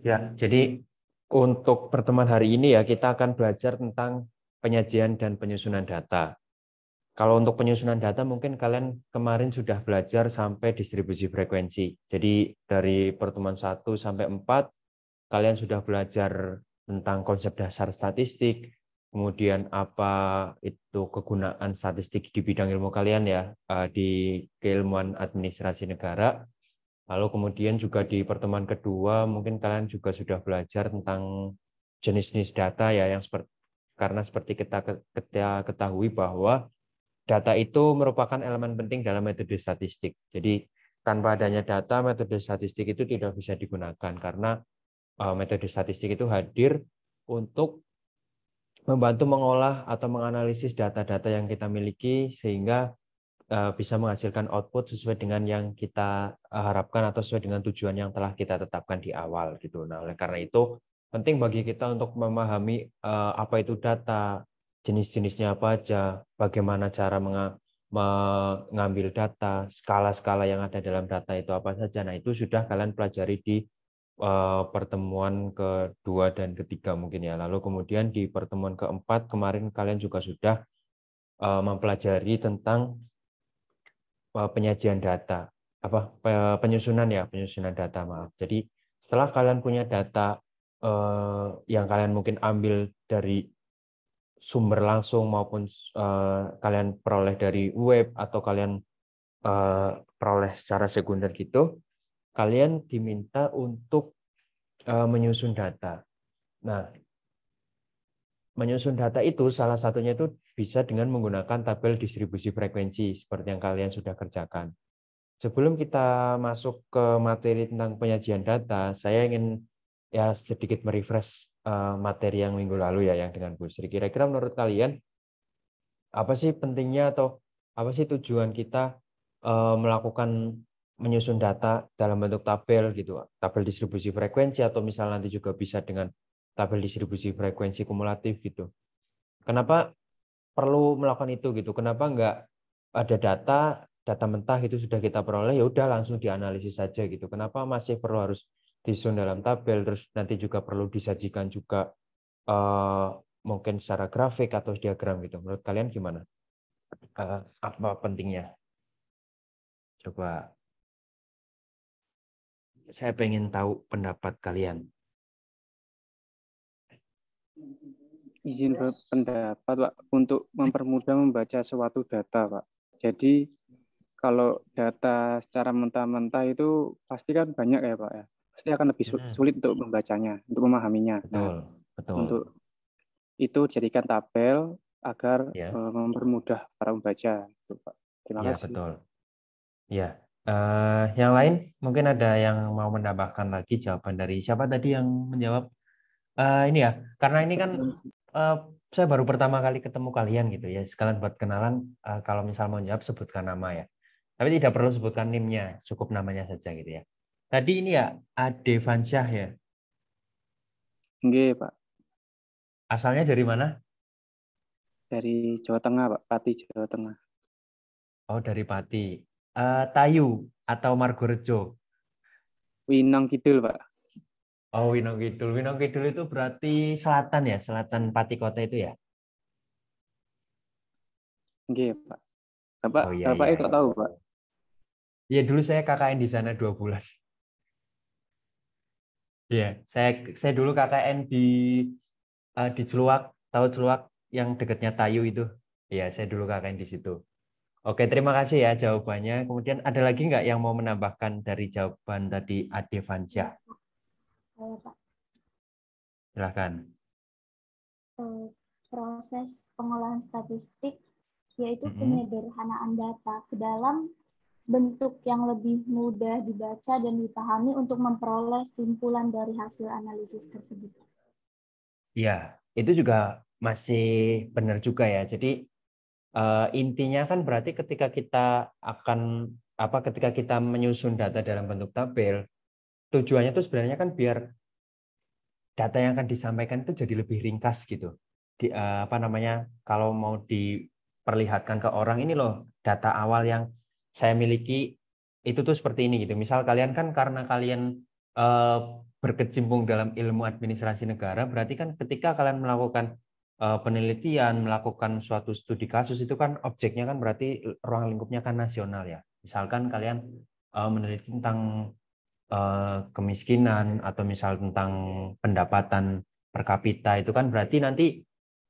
Ya, jadi untuk pertemuan hari ini ya kita akan belajar tentang penyajian dan penyusunan data. Kalau untuk penyusunan data mungkin kalian kemarin sudah belajar sampai distribusi frekuensi. Jadi dari pertemuan 1 sampai 4 kalian sudah belajar tentang konsep dasar statistik, kemudian apa itu kegunaan statistik di bidang ilmu kalian ya, di keilmuan administrasi negara. Lalu kemudian juga di pertemuan kedua mungkin kalian juga sudah belajar tentang jenis-jenis data ya, yang karena seperti kita ketahui bahwa data itu merupakan elemen penting dalam metode statistik. Jadi tanpa adanya data, metode statistik itu tidak bisa digunakan karena metode statistik itu hadir untuk membantu mengolah atau menganalisis data-data yang kita miliki sehingga bisa menghasilkan output sesuai dengan yang kita harapkan atau sesuai dengan tujuan yang telah kita tetapkan di awal gitu. Nah, oleh karena itu penting bagi kita untuk memahami apa itu data, jenis-jenisnya apa aja, bagaimana cara mengambil data, skala-skala yang ada dalam data itu apa saja. Nah, itu sudah kalian pelajari di pertemuan kedua dan ketiga mungkin ya. Lalu kemudian di pertemuan keempat kemarin kalian juga sudah mempelajari tentang penyajian data, penyusunan ya, penyusunan data, maaf. Jadi setelah kalian punya data yang kalian mungkin ambil dari sumber langsung maupun kalian peroleh dari web atau kalian peroleh secara sekunder gitu, kalian diminta untuk menyusun data. Nah, menyusun data itu salah satunya itu bisa dengan menggunakan tabel distribusi frekuensi seperti yang kalian sudah kerjakan. Sebelum kita masuk ke materi tentang penyajian data, saya ingin ya sedikit merefresh materi yang minggu lalu ya yang dengan Bu Sri. Kira-kira menurut kalian apa sih pentingnya atau apa sih tujuan kita melakukan menyusun data dalam bentuk tabel gitu, tabel distribusi frekuensi atau misal nanti juga bisa dengan tabel distribusi frekuensi kumulatif gitu. Kenapa perlu melakukan itu gitu? Kenapa nggak ada data mentah itu sudah kita peroleh, ya udah langsung dianalisis saja gitu. Kenapa masih perlu harus disusun dalam tabel, terus nanti juga perlu disajikan juga mungkin secara grafik atau diagram gitu. Menurut kalian gimana? Apa pentingnya? Coba saya pengen tahu pendapat kalian. Izin berpendapat, Pak, untuk mempermudah membaca suatu data, Pak. Jadi kalau data secara mentah-mentah itu pasti kan banyak ya, Pak ya. Pasti akan lebih sulit untuk membacanya, untuk memahaminya. Betul, Nah, betul. untuk itu jadikan tabel agar Ya. mempermudah para membaca, itu, Pak. Terima Ya, kasih. betul. Ya. Yang lain mungkin ada yang mau menambahkan lagi jawaban dari siapa tadi yang menjawab? Ini ya, karena ini kan saya baru pertama kali ketemu kalian gitu ya. Sekalian buat kenalan, kalau misal mau jawab sebutkan nama ya. Tapi tidak perlu sebutkan NIM-nya, cukup namanya saja gitu ya. Tadi ini ya, Ade Vansyah ya. Nggih, Pak. Asalnya dari mana? Dari Jawa Tengah, Pak. Pati, Jawa Tengah. Oh, dari Pati. Tayu atau Margorejo? Winang Kidul, Pak. Oh, Winong Kidul. Winong Kidul itu berarti selatan ya, selatan Pati Kota itu ya? Nggih, Pak. Bapak, Oh iya, iya. Bapaknya kok tahu, Pak? Iya, dulu saya KKN di sana 2 bulan. Iya, saya dulu KKN di Celuak, tahu Celuak yang dekatnya Tayu itu. Iya, saya dulu KKN di situ. Oke, terima kasih ya jawabannya. Kemudian ada lagi nggak yang mau menambahkan dari jawaban tadi Ade Vansyah? Saya, Pak. Silahkan. Proses pengolahan statistik yaitu penyederhanaan data ke dalam bentuk yang lebih mudah dibaca dan dipahami untuk memperoleh simpulan dari hasil analisis tersebut. Ya, itu juga masih benar juga ya. Jadi intinya kan berarti ketika kita menyusun data dalam bentuk tabel, tujuannya itu sebenarnya kan biar data yang akan disampaikan itu jadi lebih ringkas gitu. Kalau mau perlihatkan ke orang, ini loh data awal yang saya miliki itu tuh seperti ini gitu. Misal kalian kan karena kalian berkecimpung dalam ilmu administrasi negara, berarti kan ketika kalian melakukan penelitian, melakukan suatu studi kasus, itu kan objeknya kan berarti ruang lingkupnya kan nasional ya. Misalkan kalian meneliti tentang kemiskinan atau misal tentang pendapatan per kapita, itu kan berarti nanti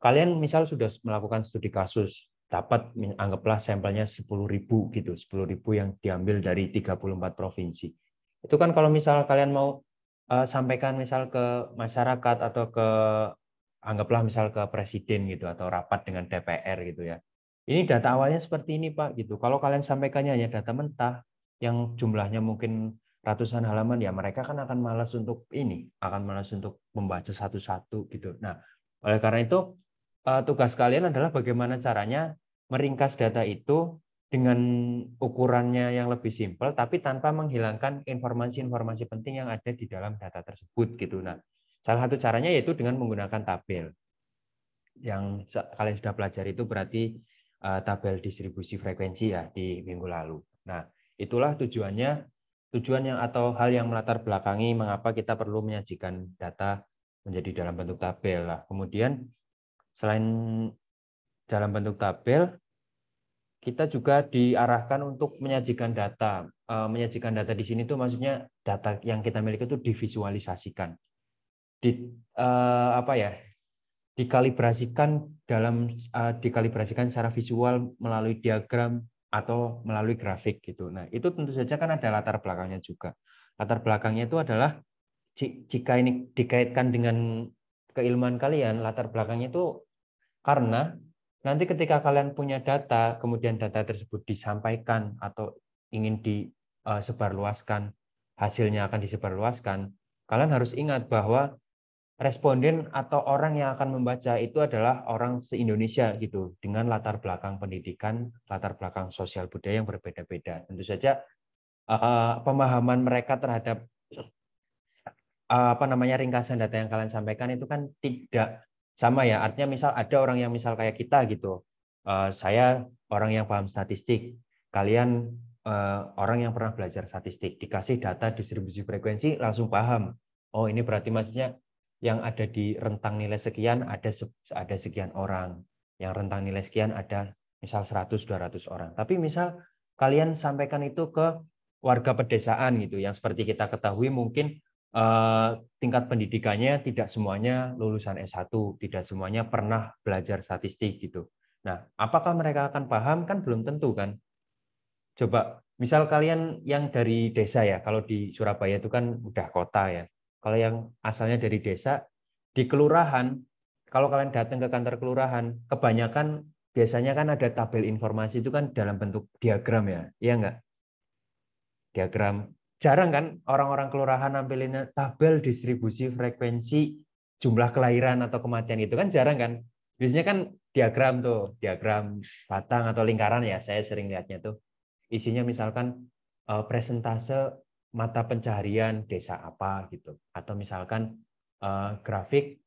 kalian misal sudah melakukan studi kasus, dapat anggaplah sampelnya 10.000 gitu, 10.000 yang diambil dari 34 provinsi. Itu kan kalau misal kalian mau sampaikan misal ke masyarakat atau ke anggaplah misal ke presiden gitu atau rapat dengan DPR gitu ya. Ini data awalnya seperti ini Pak gitu. Kalau kalian sampaikannya hanya data mentah yang jumlahnya mungkin ratusan halaman, ya mereka kan akan malas untuk membaca satu-satu gitu. Nah, oleh karena itu tugas kalian adalah bagaimana caranya meringkas data itu dengan ukurannya yang lebih simpel, tapi tanpa menghilangkan informasi-informasi penting yang ada di dalam data tersebut gitu. Nah, salah satu caranya yaitu dengan menggunakan tabel. Yang kalian sudah pelajari itu berarti tabel distribusi frekuensi ya di minggu lalu. Nah, itulah tujuan yang atau hal yang melatar belakangi mengapa kita perlu menyajikan data menjadi dalam bentuk tabel lah. Kemudian selain dalam bentuk tabel, kita juga diarahkan untuk menyajikan data. Menyajikan data di sini tuh maksudnya data yang kita miliki itu divisualisasikan, dikalibrasikan secara visual melalui diagram atau melalui grafik gitu. Nah, itu tentu saja kan ada latar belakangnya juga. Latar belakangnya itu adalah jika ini dikaitkan dengan keilmuan kalian, latar belakangnya itu karena nanti ketika kalian punya data, kemudian data tersebut disampaikan atau ingin disebarluaskan, hasilnya akan disebarluaskan, kalian harus ingat bahwa responden atau orang yang akan membaca itu adalah orang se-Indonesia gitu, dengan latar belakang pendidikan, latar belakang sosial budaya yang berbeda-beda. Tentu saja pemahaman mereka terhadap ringkasan data yang kalian sampaikan itu kan tidak sama ya. Artinya misal ada orang yang misal kayak kita gitu, saya orang yang paham statistik, kalian orang yang pernah belajar statistik, dikasih data distribusi frekuensi langsung paham. Oh, ini berarti maksudnya yang ada di rentang nilai sekian ada sekian orang, yang rentang nilai sekian ada misal 100-200 orang. Tapi misal kalian sampaikan itu ke warga pedesaan gitu, yang seperti kita ketahui mungkin tingkat pendidikannya tidak semuanya lulusan S1, tidak semuanya pernah belajar statistik gitu. Nah, apakah mereka akan paham? Kan belum tentu kan. Coba, misal kalian yang dari desa ya, kalau di Surabaya itu kan udah kota ya. Kalau yang asalnya dari desa, di kelurahan, kalau kalian datang ke kantor kelurahan, kebanyakan biasanya kan ada tabel informasi itu kan dalam bentuk diagram ya, iya nggak? Diagram. Jarang kan orang-orang kelurahan nampilinnya tabel distribusi frekuensi jumlah kelahiran atau kematian, itu kan jarang kan. Biasanya kan diagram tuh, diagram batang atau lingkaran ya, saya sering lihatnya tuh. Isinya misalkan presentase mata pencaharian desa apa gitu, atau misalkan grafik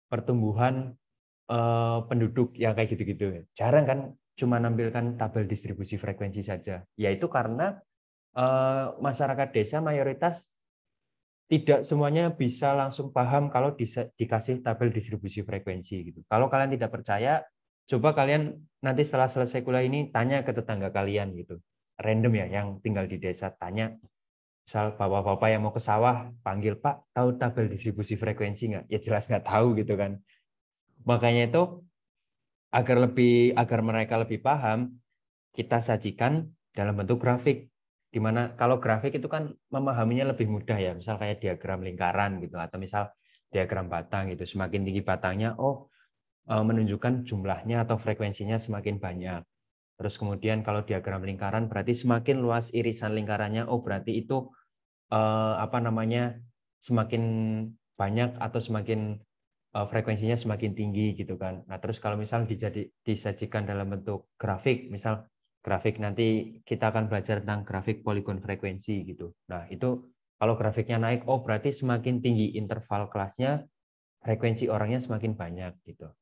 pertumbuhan penduduk yang kayak gitu-gitu. Jarang kan cuma nampilkan tabel distribusi frekuensi saja. Yaitu karena masyarakat desa mayoritas tidak semuanya bisa langsung paham kalau dikasih tabel distribusi frekuensi gitu. Kalau kalian tidak percaya, coba kalian nanti setelah selesai kuliah ini tanya ke tetangga kalian gitu. Random ya, yang tinggal di desa, tanya. Misal bapak-bapak yang mau ke sawah, panggil, Pak, tahu tabel distribusi frekuensi nggak? Ya jelas nggak tahu gitu kan. Makanya itu agar mereka lebih paham, kita sajikan dalam bentuk grafik. Di mana kalau grafik itu kan memahaminya lebih mudah ya, misal kayak diagram lingkaran gitu, atau misal diagram batang gitu. Semakin tinggi batangnya, menunjukkan jumlahnya atau frekuensinya semakin banyak. Terus kemudian kalau diagram lingkaran berarti semakin luas irisan lingkarannya, berarti itu semakin banyak atau semakin frekuensinya semakin tinggi gitu kan. Nah, terus kalau misal disajikan dalam bentuk grafik, misal grafik nanti kita akan belajar tentang grafik poligon frekuensi gitu. Nah, itu kalau grafiknya naik, berarti semakin tinggi interval kelasnya, frekuensi orangnya semakin banyak gitu.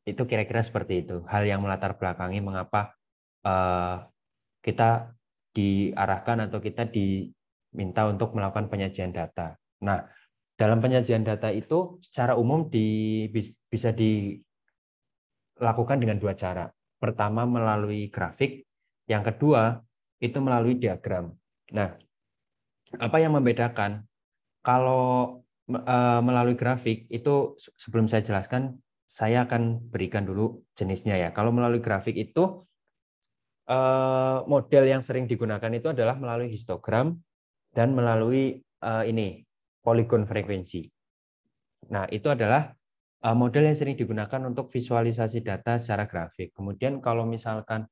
Itu kira-kira seperti itu. Hal yang melatar belakangi mengapa kita diarahkan atau kita diminta untuk melakukan penyajian data. Nah, dalam penyajian data itu secara umum bisa dilakukan dengan 2 cara. Pertama melalui grafik, yang kedua itu melalui diagram. Nah, apa yang membedakan? Kalau melalui grafik itu sebelum saya jelaskan, saya akan berikan dulu jenisnya ya. Kalau melalui grafik itu model yang sering digunakan itu adalah melalui histogram dan melalui ini poligon frekuensi. Nah, itu adalah model yang sering digunakan untuk visualisasi data secara grafik. Kemudian kalau misalkan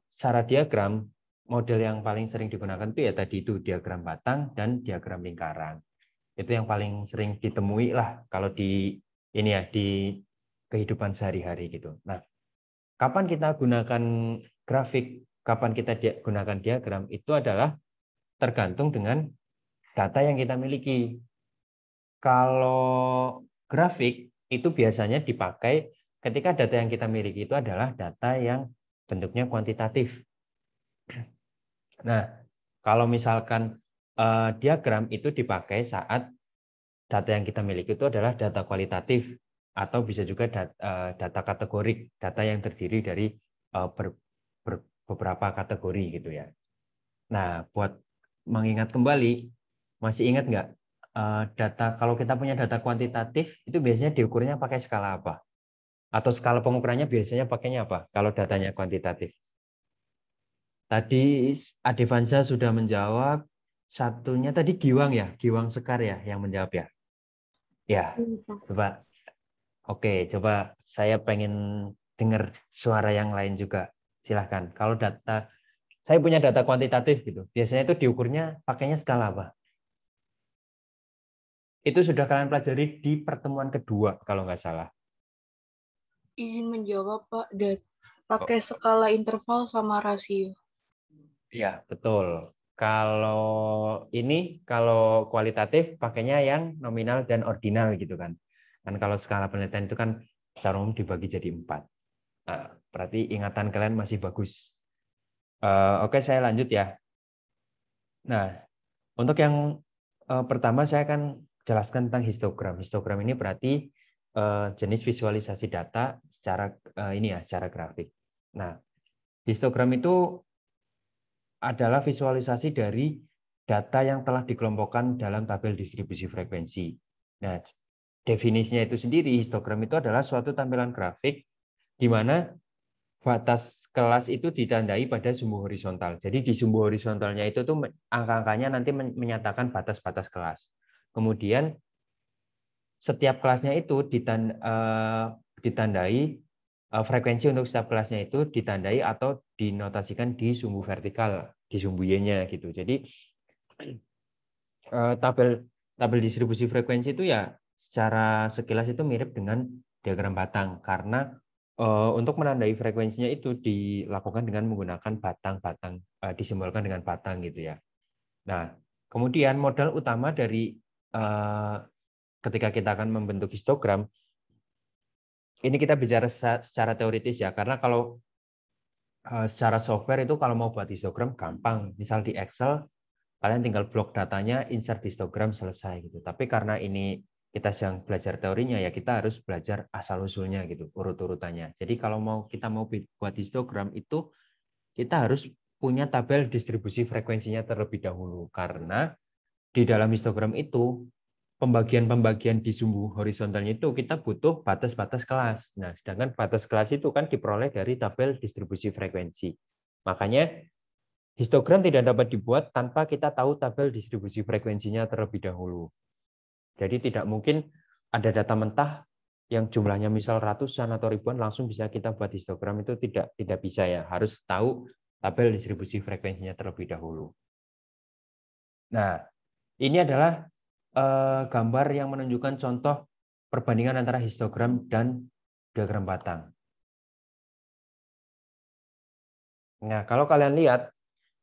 secara diagram, model yang paling sering digunakan itu ya tadi itu diagram batang dan diagram lingkaran. Itu yang paling sering ditemui lah kalau di ini ya di kehidupan sehari-hari gitu. Nah, kapan kita gunakan grafik, kapan kita gunakan diagram itu adalah tergantung dengan data yang kita miliki. Kalau grafik itu biasanya dipakai ketika data yang kita miliki itu adalah data yang bentuknya kuantitatif. Nah, kalau misalkan diagram itu dipakai saat data yang kita miliki itu adalah data kualitatif atau bisa juga data kategorik, data yang terdiri dari beberapa kategori gitu ya. Nah, buat mengingat kembali, masih ingat nggak data kalau kita punya data kuantitatif itu biasanya diukurnya pakai skala apa? Atau skala pengukurannya biasanya pakainya apa kalau datanya kuantitatif? Tadi Adevansa sudah menjawab, satunya tadi Giwang ya, Giwang Sekar ya yang menjawab ya. Ya, coba. Oke, coba saya pengen dengar suara yang lain juga. Silahkan. Kalau data, saya punya data kuantitatif gitu. Biasanya itu diukurnya pakainya skala apa? Itu sudah kalian pelajari di pertemuan kedua kalau nggak salah. Izin menjawab, Pak. Pakai skala interval sama rasio. Iya, betul. Kalau kualitatif pakainya yang nominal dan ordinal gitu kan. Kan kalau skala penelitian itu kan secara umum dibagi jadi 4. Nah, berarti ingatan kalian masih bagus. Oke, saya lanjut ya. Nah, untuk yang pertama saya akan jelaskan tentang histogram. Histogram ini berarti jenis visualisasi data secara secara grafik. Nah, histogram itu adalah visualisasi dari data yang telah dikelompokkan dalam tabel distribusi frekuensi. Nah, definisinya itu sendiri, histogram itu adalah suatu tampilan grafik di mana batas kelas itu ditandai pada sumbu horizontal. Jadi di sumbu horizontalnya itu tuh angka-angkanya nanti menyatakan batas-batas kelas. Kemudian setiap kelasnya itu ditandai frekuensi untuk setiap kelasnya itu ditandai atau dinotasikan di sumbu vertikal, di sumbu Y-nya gitu. Jadi tabel distribusi frekuensi itu ya secara sekilas itu mirip dengan diagram batang karena untuk menandai frekuensinya itu dilakukan dengan menggunakan batang-batang, disimbolkan dengan batang gitu ya. Nah, kemudian modal utama dari ketika kita akan membentuk histogram, ini kita bicara secara teoritis ya, karena kalau secara software itu kalau mau buat histogram gampang, misal di Excel kalian tinggal blok datanya, insert histogram, selesai gitu. Tapi karena ini kita sedang belajar teorinya ya kita harus belajar asal usulnya gitu, urut-urutannya. Jadi kalau kita mau buat histogram itu kita harus punya tabel distribusi frekuensinya terlebih dahulu karena di dalam histogram itu pembagian-pembagian di sumbu horizontalnya itu kita butuh batas-batas kelas. Nah, sedangkan batas kelas itu kan diperoleh dari tabel distribusi frekuensi. Makanya histogram tidak dapat dibuat tanpa kita tahu tabel distribusi frekuensinya terlebih dahulu. Jadi tidak mungkin ada data mentah yang jumlahnya misal ratusan atau ribuan langsung bisa kita buat histogram, itu tidak bisa ya. Harus tahu tabel distribusi frekuensinya terlebih dahulu. Nah, ini adalah gambar yang menunjukkan contoh perbandingan antara histogram dan diagram batang. Nah, kalau kalian lihat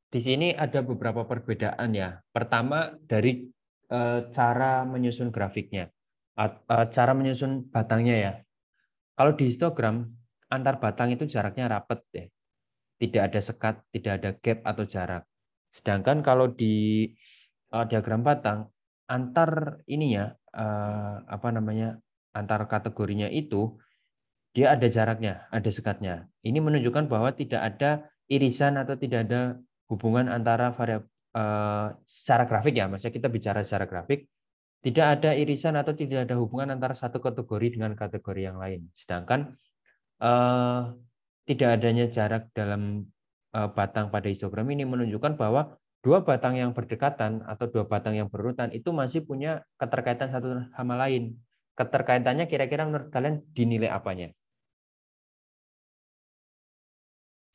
di sini ada beberapa perbedaan ya. Pertama dari cara menyusun grafiknya, cara menyusun batangnya ya. Kalau di histogram, antar batang itu jaraknya rapat ya. Tidak ada sekat, tidak ada gap atau jarak. Sedangkan kalau di diagram batang, antar ininya antar kategorinya itu dia ada jaraknya, ada sekatnya. Ini menunjukkan bahwa tidak ada irisan atau tidak ada hubungan antara variabel secara grafik ya, maksudnya kita bicara secara grafik, tidak ada irisan atau tidak ada hubungan antara satu kategori dengan kategori yang lain. Sedangkan tidak adanya jarak dalam batang pada histogram ini menunjukkan bahwa dua batang yang berdekatan atau dua batang yang berurutan itu masih punya keterkaitan satu sama lain. Keterkaitannya kira-kira menurut kalian dinilai apanya?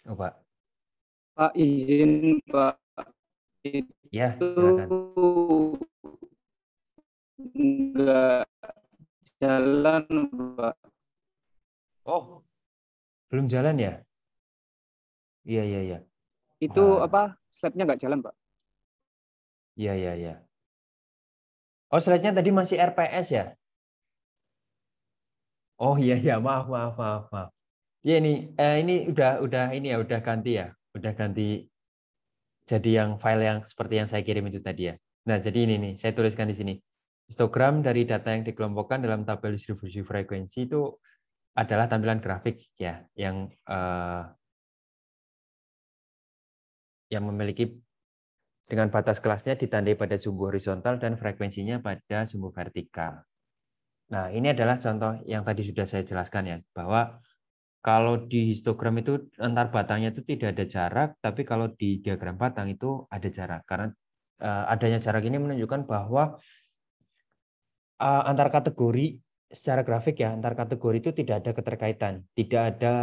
Oh, Pak. Pak, izin Pak, Ya, itu silakan. enggak jalan Pak. Oh, belum jalan ya? Iya, iya, iya. Itu Ah, apa? Slide-nya enggak jalan Pak. iya, iya, iya. Oh, slide-nya tadi masih RPS ya? Oh, iya, iya. Maaf, maaf, maaf, maaf. Ya ini udah ini ya, udah ganti ya. Udah ganti jadi yang file yang seperti yang saya kirim itu tadi ya. Nah, jadi ini nih, saya tuliskan di sini. Histogram dari data yang dikelompokkan dalam tabel distribusi frekuensi itu adalah tampilan grafik ya, yang memiliki dengan batas kelasnya ditandai pada sumbu horizontal dan frekuensinya pada sumbu vertikal. Nah, ini adalah contoh yang tadi sudah saya jelaskan ya, bahwa kalau di histogram itu antar batangnya itu tidak ada jarak, tapi kalau di diagram batang itu ada jarak. Karena adanya jarak ini menunjukkan bahwa antar kategori secara grafik ya, antar kategori itu tidak ada keterkaitan, tidak ada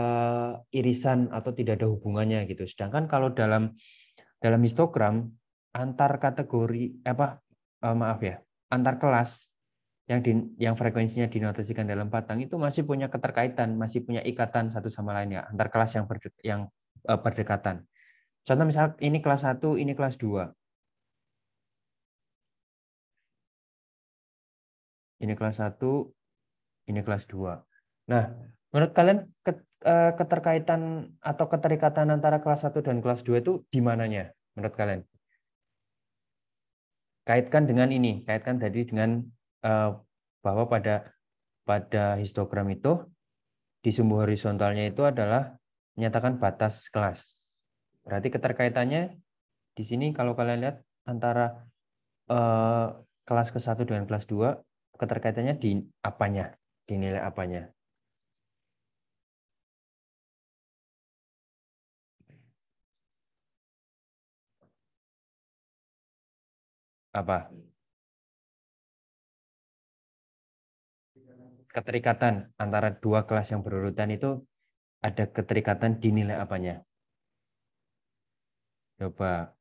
irisan atau tidak ada hubungannya gitu. Sedangkan kalau dalam histogram antar kategori antar kelas yang frekuensinya dinotasikan dalam batang itu masih punya keterkaitan, masih punya ikatan satu sama lain ya, antar kelas yang berdekatan. Contoh misal ini kelas 1, ini kelas 2. Ini kelas 1, ini kelas 2. Nah, menurut kalian keterkaitan atau keterikatan antara kelas 1 dan kelas 2 itu di mananya menurut kalian? Kaitkan dengan ini, kaitkan tadi dengan bahwa pada histogram itu di sumbu horizontalnya itu adalah menyatakan batas kelas. Berarti keterkaitannya di sini kalau kalian lihat antara kelas ke-1 dengan kelas 2, keterkaitannya di apanya? Di nilai apanya? Apa? Keterikatan antara dua kelas yang berurutan itu ada keterikatan di nilai apanya? Coba.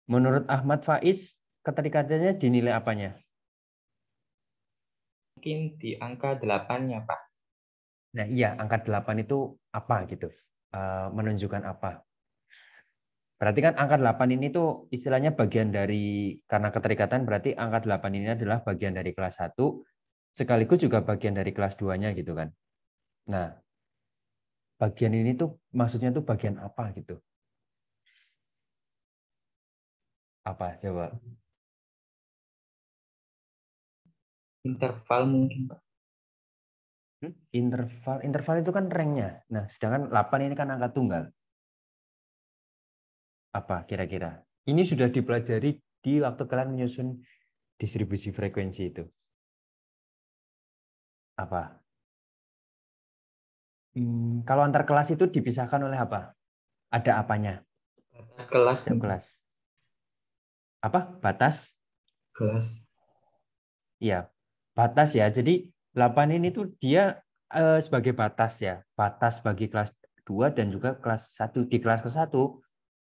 Menurut Ahmad Faiz, keterikatannya di nilai apanya? Mungkin di angka 8-nya, Pak. Nah, iya, angka 8 itu apa gitu? Menunjukkan apa? Berarti kan angka 8 ini tuh istilahnya bagian dari, karena keterikatan berarti angka 8 ini adalah bagian dari kelas 1, sekaligus juga bagian dari kelas 2-nya gitu kan. Nah, bagian ini tuh maksudnya tuh bagian apa gitu? Apa coba? Interval mungkin, Pak. Interval itu kan rank-nya. Nah, sedangkan 8 ini kan angka tunggal. Apa kira-kira? Ini sudah dipelajari di waktu kalian menyusun distribusi frekuensi itu. Apa? Kalau antar kelas itu dipisahkan oleh apa? Ada apanya? Batas kelas. Setiap kelas. Apa? Batas? Kelas. Iya, batas ya. Jadi 8 ini tuh dia sebagai batas ya. Batas bagi kelas 2 dan juga kelas 1. Di kelas ke-1,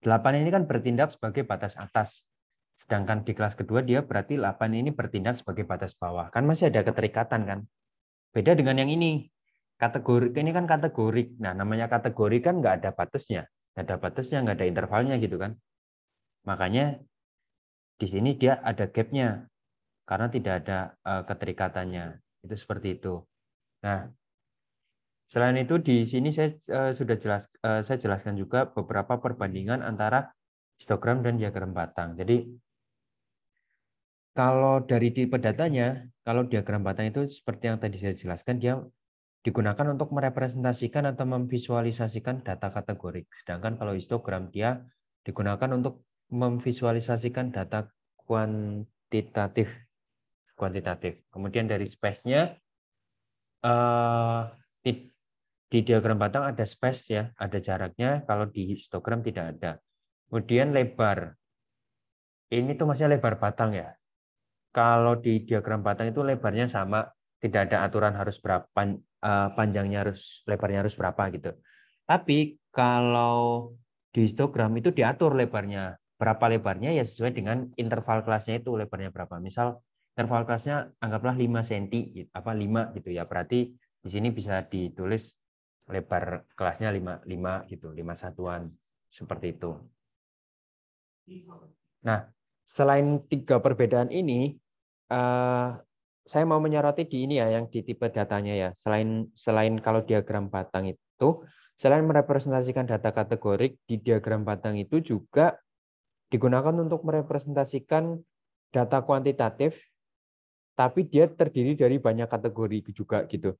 8 ini kan bertindak sebagai batas atas. Sedangkan di kelas kedua dia berarti 8 ini bertindak sebagai batas bawah. Kan masih ada keterikatan kan? Beda dengan yang ini. Kategori ini kan kategorik. Nah, namanya kategori kan nggak ada batasnya. Nggak ada batasnya, nggak ada intervalnya gitu kan. Makanya di sini dia ada gap-nya karena tidak ada keterikatannya. Itu seperti itu. Nah, selain itu di sini saya saya jelaskan juga beberapa perbandingan antara histogram dan diagram batang. Jadi kalau dari tipe datanya, kalau diagram batang itu seperti yang tadi saya jelaskan, dia digunakan untuk merepresentasikan atau memvisualisasikan data kategorik. Sedangkan kalau histogram dia digunakan untuk memvisualisasikan data kuantitatif. Kemudian dari space-nya di diagram batang ada space ya, ada jaraknya. Kalau di histogram tidak ada. Kemudian lebar. Ini tuh maksudnya lebar batang ya. Kalau di diagram batang itu lebarnya sama, tidak ada aturan harus berapa, panjangnya lebarnya harus berapa gitu. Tapi kalau di histogram itu diatur lebarnya. Berapa lebarnya ya sesuai dengan interval kelasnya itu lebarnya berapa. Misal interval kelasnya anggaplah 5 cm, 5 gitu ya. Berarti di sini bisa ditulis lebar kelasnya 5 gitu, 5 satuan seperti itu. Nah, selain 3 perbedaan ini, saya mau menyoroti di ini ya, yang di tipe datanya ya. Selain kalau diagram batang itu, selain merepresentasikan data kategorik, di diagram batang itu juga digunakan untuk merepresentasikan data kuantitatif, tapi dia terdiri dari banyak kategori juga gitu.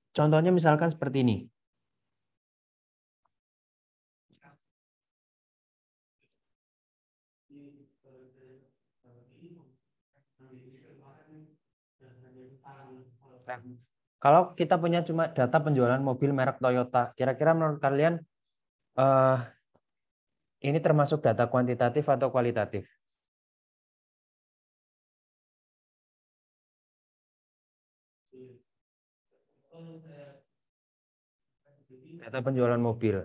Contohnya misalkan seperti ini. Nah, kalau kita punya cuma data penjualan mobil merek Toyota, kira-kira menurut kalian ini termasuk data kuantitatif atau kualitatif? Data penjualan mobil.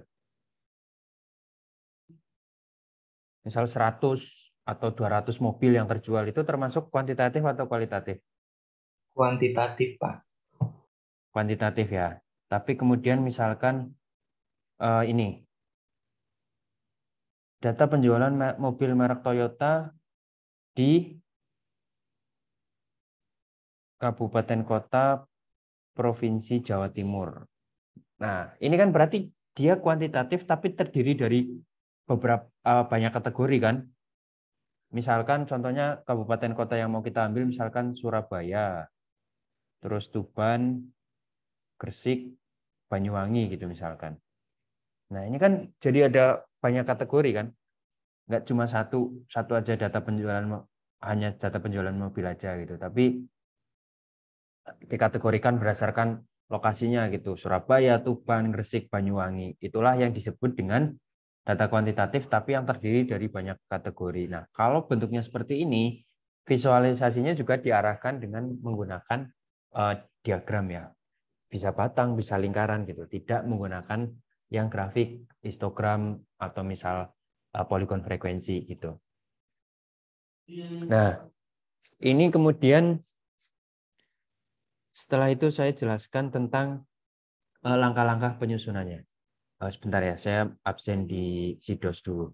Misal 100 atau 200 mobil yang terjual itu termasuk kuantitatif atau kualitatif? Kuantitatif, Pak. Kuantitatif ya. Tapi kemudian misalkan ini data penjualan mobil merek Toyota di kabupaten kota provinsi Jawa Timur. Nah, ini kan berarti dia kuantitatif tapi terdiri dari beberapa banyak kategori kan. Misalkan contohnya kabupaten kota yang mau kita ambil misalkan Surabaya, terus Tuban, Gresik, Banyuwangi gitu misalkan. Nah, ini kan jadi ada banyak kategori kan. Nggak cuma satu aja data penjualan, hanya data penjualan mobil aja gitu, tapi dikategorikan berdasarkan lokasinya gitu. Surabaya, Tuban, Gresik, Banyuwangi. Itulah yang disebut dengan data kuantitatif tapi yang terdiri dari banyak kategori. Nah, kalau bentuknya seperti ini, visualisasinya juga diarahkan dengan menggunakan diagram ya. Bisa batang, bisa lingkaran gitu. Tidak menggunakan yang grafik, histogram atau misal poligon frekuensi gitu. Nah, ini kemudian setelah itu saya jelaskan tentang langkah-langkah penyusunannya. Sebentar ya, saya absen di Sidos dulu.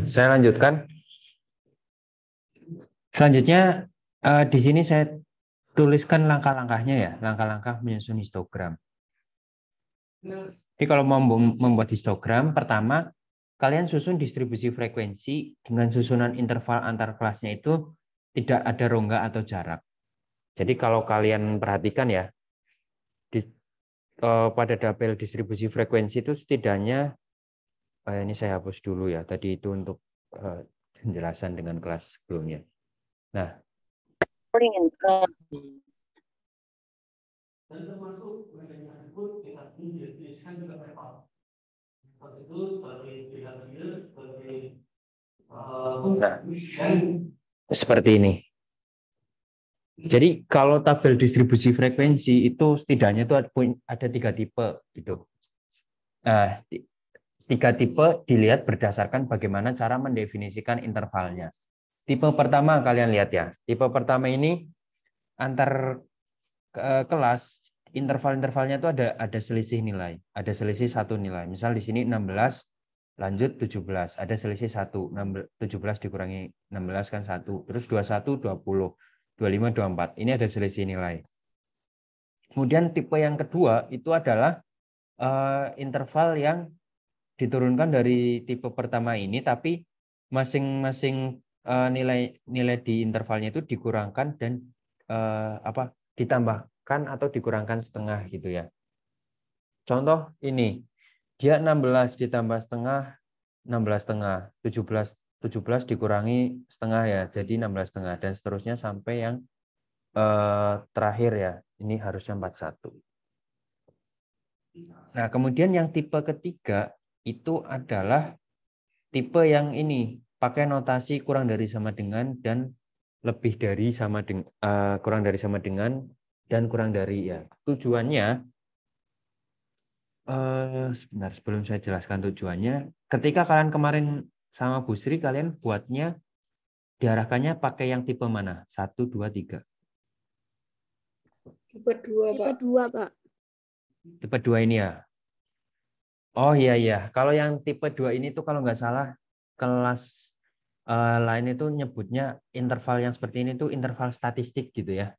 Saya lanjutkan. Selanjutnya di sini saya tuliskan langkah-langkahnya ya, langkah-langkah menyusun histogram. Jadi kalau mau membuat histogram, pertama kalian susun distribusi frekuensi dengan susunan interval antar kelasnya itu tidak ada rongga atau jarak. Jadi kalau kalian perhatikan ya, pada tabel distribusi frekuensi itu setidaknya ini saya hapus dulu ya. Tadi itu untuk penjelasan dengan kelas sebelumnya. Nah, seperti ini. Jadi kalau tabel distribusi frekuensi itu setidaknya itu ada 3 tipe gitu. Nah, 3 tipe dilihat berdasarkan bagaimana cara mendefinisikan intervalnya. Tipe pertama kalian lihat ya. Tipe pertama ini antar kelas interval-intervalnya itu ada selisih nilai, ada selisih 1 nilai. Misal di sini 16 lanjut 17, ada selisih 1, 17 dikurangi 16 kan 1, terus 21 20, 25 24. Ini ada selisih nilai. Kemudian tipe yang kedua itu adalah interval yang diturunkan dari tipe pertama ini, tapi masing-masing nilai di intervalnya itu dikurangkan dan ditambahkan atau dikurangkan setengah gitu ya. Contoh ini, dia 16 ditambah setengah, 16 setengah, 17 dikurangi setengah ya, jadi 16 setengah, dan seterusnya sampai yang terakhir ya, ini harusnya 41. Nah, kemudian yang tipe ketiga itu adalah tipe yang ini, pakai notasi kurang dari sama dengan dan lebih dari sama dengan, kurang dari sama dengan dan kurang dari ya. Tujuannya, sebentar sebelum saya jelaskan tujuannya, ketika kalian kemarin sama Bu Sri, kalian buatnya diarahkannya pakai yang tipe mana? 1, 2, 3. Tipe 2, Tipe Pak. 2, Pak. Tipe 2 ini ya. Oh iya. Kalau yang tipe 2 ini tuh kalau nggak salah kelas lain itu nyebutnya interval yang seperti ini tuh interval statistik gitu ya.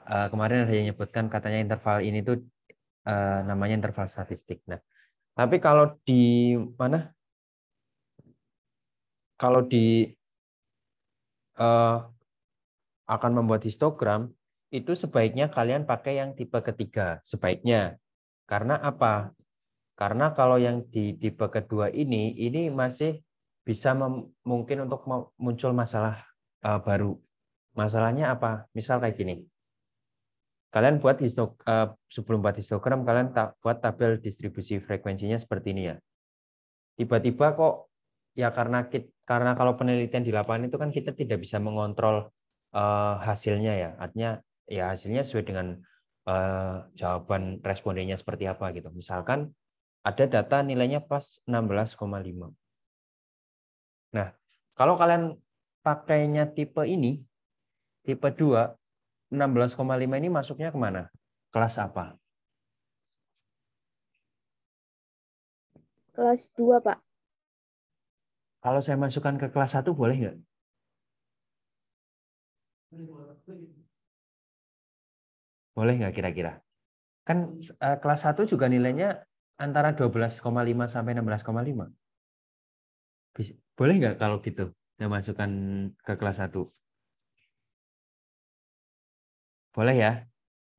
Kemarin ada yang nyebutkan katanya interval ini tuh namanya interval statistik. Nah, tapi kalau di mana? Kalau di akan membuat histogram itu sebaiknya kalian pakai yang tipe ketiga. Sebaiknya. Karena apa? Karena kalau yang di tipe kedua ini masih bisa mungkin untuk muncul masalah baru. Masalahnya apa? Misal kayak gini. Kalian buat sebelum buat histogram, kalian buat tabel distribusi frekuensinya seperti ini ya. Tiba-tiba kok ya karena kalau penelitian di lapangan itu kan kita tidak bisa mengontrol hasilnya ya. Artinya ya hasilnya sesuai dengan jawaban respondennya seperti apa gitu. Misalkan ada data nilainya pas 16,5. Nah, kalau kalian pakainya tipe ini, tipe 2, 16,5 ini masuknya kemana? Kelas apa? Kelas 2, Pak. Kalau saya masukkan ke kelas 1 boleh nggak? Boleh nggak kira-kira? Kan kelas 1 juga nilainya antara 12,5 sampai 16,5. Boleh nggak kalau gitu saya masukkan ke kelas 1? Boleh ya?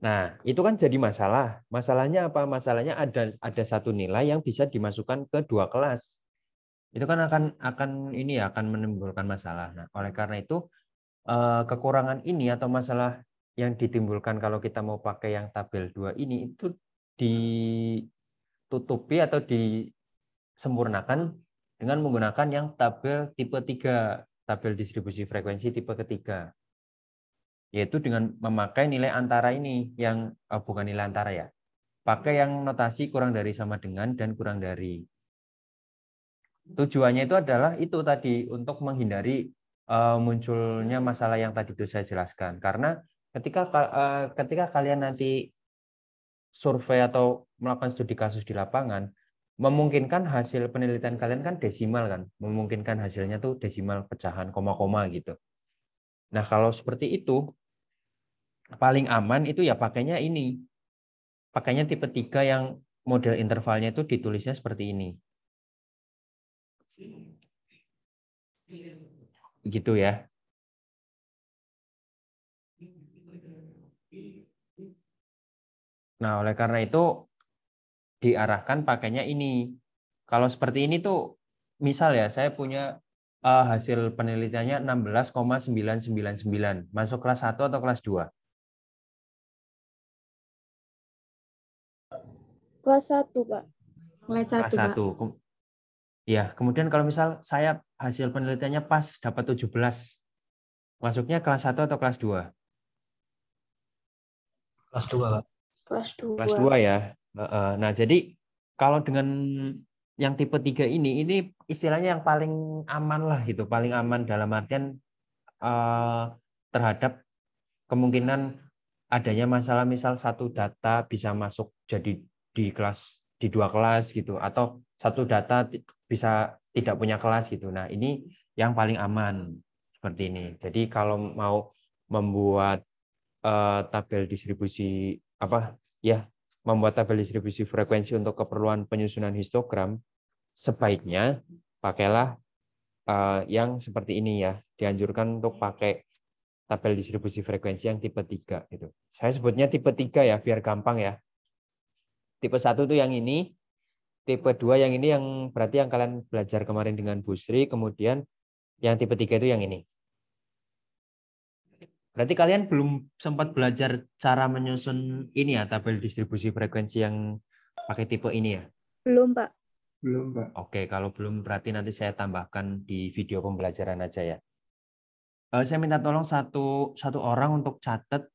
Nah, itu kan jadi masalah. Masalahnya apa? Masalahnya ada satu nilai yang bisa dimasukkan ke 2 kelas. Itu kan akan ini ya, akan menimbulkan masalah. Nah, oleh karena itu kekurangan ini atau masalah yang ditimbulkan kalau kita mau pakai yang tabel 2 ini itu ditutupi atau disempurnakan dengan menggunakan yang tabel tipe 3, tabel distribusi frekuensi tipe ketiga. Yaitu dengan memakai nilai antara ini yang bukan nilai antara ya. Pakai yang notasi kurang dari sama dengan dan kurang dari. Tujuannya itu adalah itu tadi untuk menghindari munculnya masalah yang tadi itu saya jelaskan. Karena ketika kalian nanti survei atau melakukan studi kasus di lapangan, memungkinkan hasil penelitian kalian kan desimal kan, memungkinkan hasilnya tuh desimal pecahan koma-koma gitu. Nah, kalau seperti itu paling aman itu ya pakainya ini. Pakainya tipe 3 yang model intervalnya itu ditulisnya seperti ini. Gitu ya. Nah, oleh karena itu diarahkan pakainya ini. Kalau seperti ini tuh, misal ya, saya punya hasil penelitiannya 16,999. Masuk kelas 1 atau kelas 2? Kelas 1, Pak. Kelas Kelas 1, Pak. 1. Ya, kemudian kalau misal saya hasil penelitiannya pas dapat 17, masuknya kelas 1 atau kelas 2? Kelas 2, Pak. Kelas 2. Kelas 2 ya. Nah, jadi kalau dengan yang tipe 3 ini istilahnya yang paling aman lah gitu, paling aman dalam artian terhadap kemungkinan adanya masalah, misal satu data bisa masuk jadi di 2 kelas gitu, atau satu data bisa tidak punya kelas gitu. Nah, ini yang paling aman seperti ini. Jadi kalau mau membuat tabel distribusi membuat tabel distribusi frekuensi untuk keperluan penyusunan histogram, sebaiknya pakailah yang seperti ini ya. Dianjurkan untuk pakai tabel distribusi frekuensi yang tipe 3 gitu. Saya sebutnya tipe 3 ya biar gampang ya. Tipe 1 itu yang ini, tipe 2 yang ini, yang berarti yang kalian belajar kemarin dengan Bu Sri, kemudian yang tipe 3 itu yang ini. Berarti kalian belum sempat belajar cara menyusun ini ya, tabel distribusi frekuensi yang pakai tipe ini ya? Belum, Pak. Belum, Pak. Oke, kalau belum berarti nanti saya tambahkan di video pembelajaran aja ya. Saya minta tolong satu orang untuk catat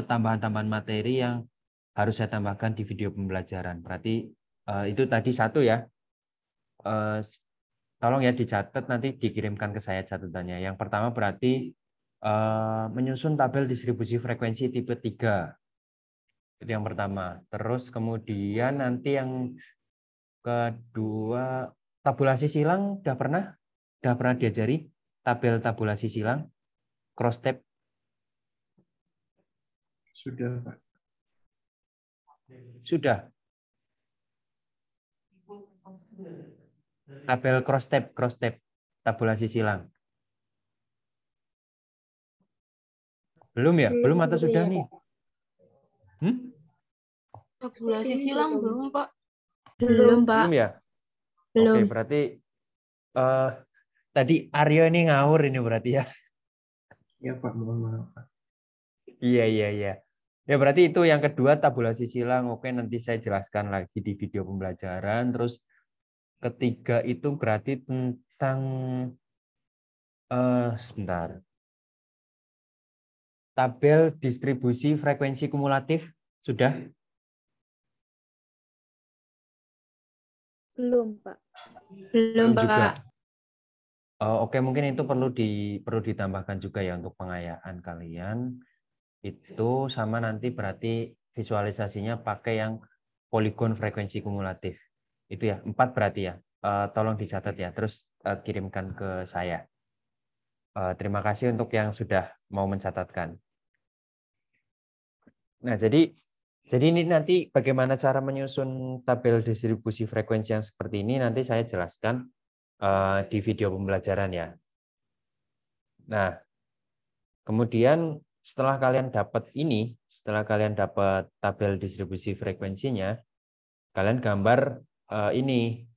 tambahan-tambahan materi yang harus saya tambahkan di video pembelajaran. Berarti itu tadi 1 ya. Tolong ya dicatat, nanti dikirimkan ke saya catatannya. Yang pertama berarti menyusun tabel distribusi frekuensi tipe 3. Itu yang pertama. Terus kemudian nanti yang kedua, tabulasi silang udah pernah diajari? Tabel tabulasi silang, cross tab. Sudah, Pak. Sudah. Tabel cross tab, tabulasi silang. Belum ya? Belum atau sudah nih? Tabulasi silang belum, Pak. Belum, Pak. Belum ya? Belum. Oke, berarti tadi Aryo ini ngawur ini berarti ya? Iya, Pak. Mohon maaf, Pak. Iya. Ya berarti itu yang kedua, tabulasi silang. Oke, nanti saya jelaskan lagi di video pembelajaran. Terus ketiga itu berarti tentang sebentar. Tabel distribusi frekuensi kumulatif sudah? Belum, Pak. Belum, juga. Pak. Oke, mungkin itu perlu ditambahkan juga ya untuk pengayaan kalian. Itu sama nanti berarti visualisasinya pakai yang poligon frekuensi kumulatif. Itu ya, 4 berarti ya. Tolong dicatat ya, terus kirimkan ke saya. Terima kasih untuk yang sudah mau mencatatkan. Nah, jadi ini nanti bagaimana cara menyusun tabel distribusi frekuensi yang seperti ini nanti saya jelaskan di video pembelajaran ya. Nah, kemudian setelah kalian dapat tabel distribusi frekuensinya, kalian gambar ini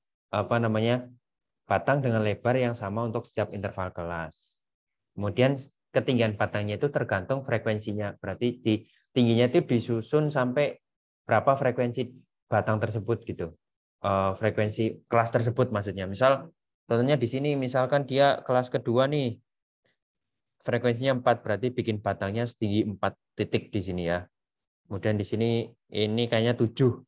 batang dengan lebar yang sama untuk setiap interval kelas. Kemudian ketinggian batangnya itu tergantung frekuensinya. Berarti tingginya itu disusun sampai berapa frekuensi batang tersebut gitu. Frekuensi kelas tersebut maksudnya. Misal contohnya di sini misalkan dia kelas kedua nih. Frekuensinya 4, berarti bikin batangnya setinggi 4 titik di sini ya. Kemudian di sini ini kayaknya 7.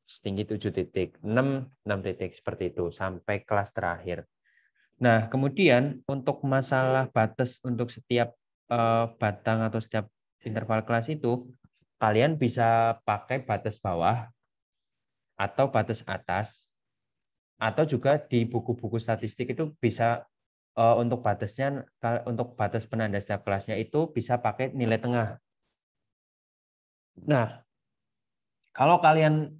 Setinggi 7 titik, 6 titik seperti itu sampai kelas terakhir. Nah, kemudian untuk masalah batas untuk setiap batang atau setiap interval kelas itu, kalian bisa pakai batas bawah atau batas atas, atau juga di buku-buku statistik itu bisa untuk batas penanda setiap kelasnya itu bisa pakai nilai tengah. Nah, kalau kalian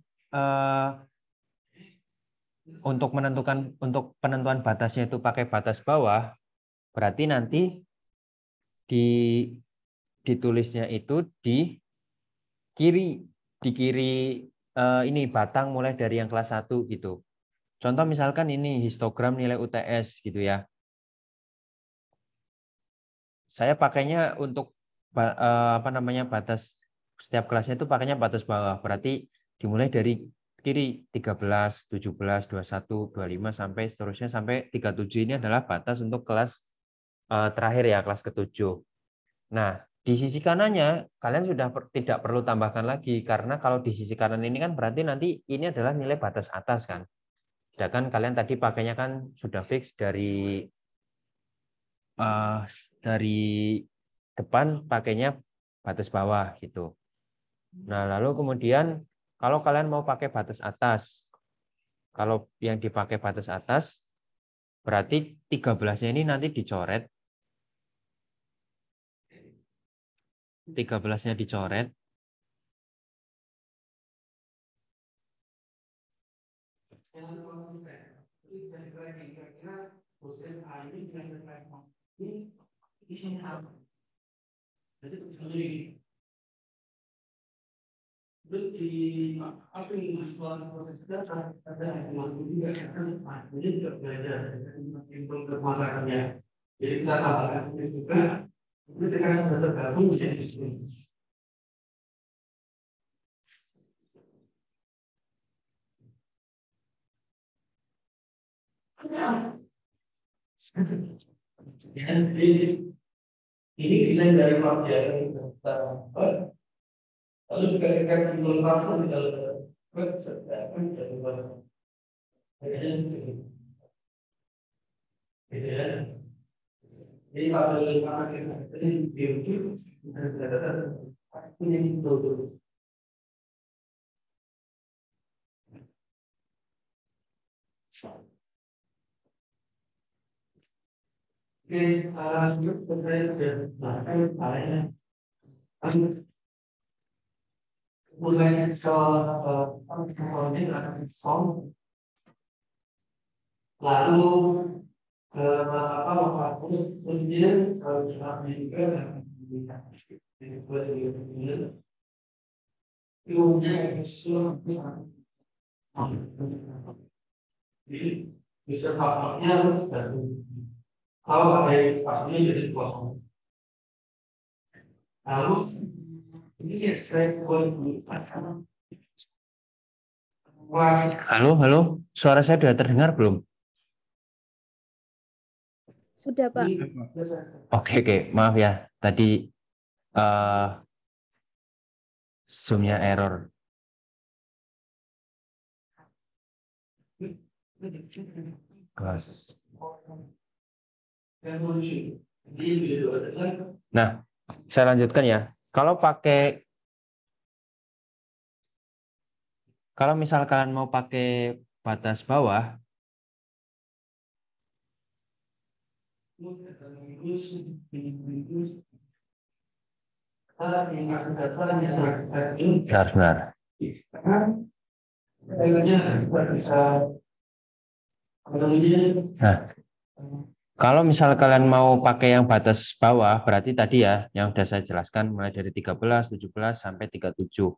untuk penentuan batasnya itu pakai batas bawah, berarti nanti ditulisnya itu di kiri di kiri ini batang mulai dari yang kelas 1 gitu. Contoh misalkan ini histogram nilai UTS gitu ya. Saya pakainya untuk batas setiap kelasnya itu pakainya batas bawah. Berarti dimulai dari kiri 13, 17, 21, 25 sampai seterusnya sampai 37 ini adalah batas untuk kelas terakhir ya, kelas ke-7. Nah, di sisi kanannya kalian sudah tidak perlu tambahkan lagi karena kalau di sisi kanan ini kan berarti nanti ini adalah nilai batas atas kan. Sedangkan kalian tadi pakainya kan sudah fix dari depan pakainya batas bawah gitu. Nah, lalu kemudian kalau kalian mau pakai batas atas, kalau yang dipakai batas atas berarti 13-nya ini nanti dicoret. 13-nya dicoret. Ini desain dari pelajaran lalu dikatakan dilengkapi di dalam jadi kalau lalu bisa faktornya kalau ada faktornya jadi kosong. Lalu ini saya halo, suara saya sudah terdengar belum? Sudah, Pak. Oke, maaf ya, tadi Zoom-nya error. Nah, saya lanjutkan ya. Kalau misal kalian mau pakai batas bawah, benar. Nah, kalau misal kalian mau pakai yang batas bawah, berarti tadi ya, yang sudah saya jelaskan mulai dari 13, 17, sampai 37.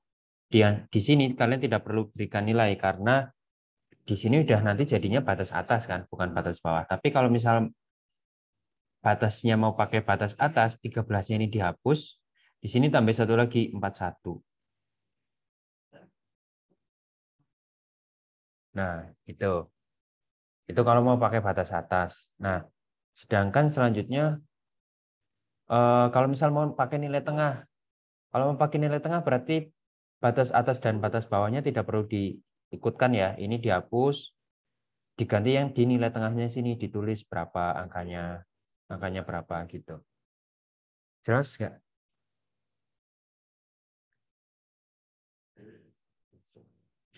Di sini kalian tidak perlu berikan nilai, karena di sini udah nanti jadinya batas atas kan, bukan batas bawah. Tapi kalau misal batasnya mau pakai batas atas, 13-nya ini dihapus, di sini tambah satu lagi, 41. Nah, itu kalau mau pakai batas atas. Nah, sedangkan selanjutnya kalau misal mau pakai nilai tengah, kalau mau pakai nilai tengah berarti batas atas dan batas bawahnya tidak perlu diikutkan ya. Ini dihapus, diganti yang di nilai tengahnya sini ditulis berapa angkanya berapa gitu. Jelas nggak?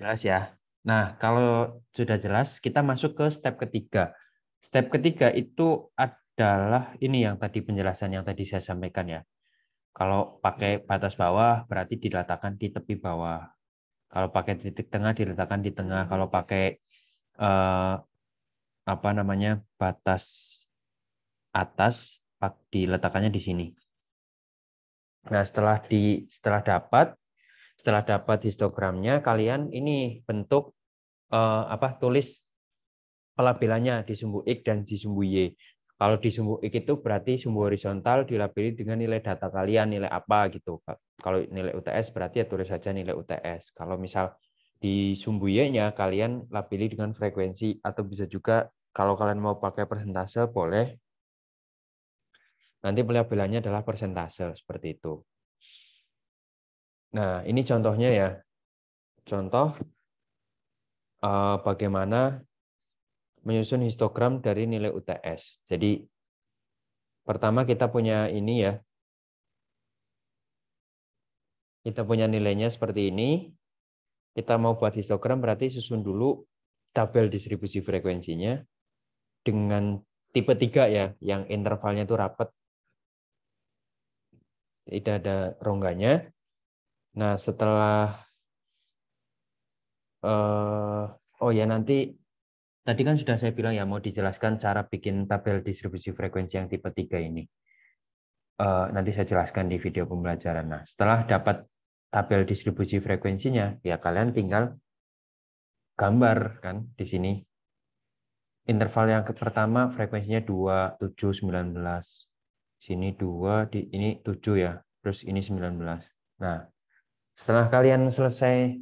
Jelas ya. Nah, kalau sudah jelas, kita masuk ke step ketiga. Step ketiga itu adalah ini yang tadi penjelasan yang tadi saya sampaikan ya. Kalau pakai batas bawah berarti diletakkan di tepi bawah. Kalau pakai titik tengah diletakkan di tengah. Kalau pakai batas atas diletakkannya di sini. Nah, setelah dapat, Setelah dapat histogramnya, kalian ini bentuk tulis pelabelannya di sumbu X dan di sumbu Y. Kalau di sumbu X itu berarti sumbu horizontal dilabeli dengan nilai data kalian, nilai apa gitu. Kalau nilai UTS berarti ya tulis saja nilai UTS. Kalau misal di sumbu Y-nya kalian labeli dengan frekuensi, atau bisa juga kalau kalian mau pakai persentase boleh. Nanti pelabelannya adalah persentase seperti itu. Nah, ini contohnya ya. Contoh bagaimana menyusun histogram dari nilai UTS. Jadi pertama kita punya ini ya. Kita punya nilainya seperti ini. Kita mau buat histogram berarti susun dulu tabel distribusi frekuensinya dengan tipe 3 ya, yang intervalnya itu rapat. Tidak ada rongganya. Nah, setelah nanti tadi kan sudah saya bilang ya, mau dijelaskan cara bikin tabel distribusi frekuensi yang tipe 3 ini. Nanti saya jelaskan di video pembelajaran. Nah, setelah dapat tabel distribusi frekuensinya, ya kalian tinggal gambar kan di sini. Interval yang pertama frekuensinya 2, 7, 19. Sini 2, ini 7 ya. Terus ini 19. Nah, setelah kalian selesai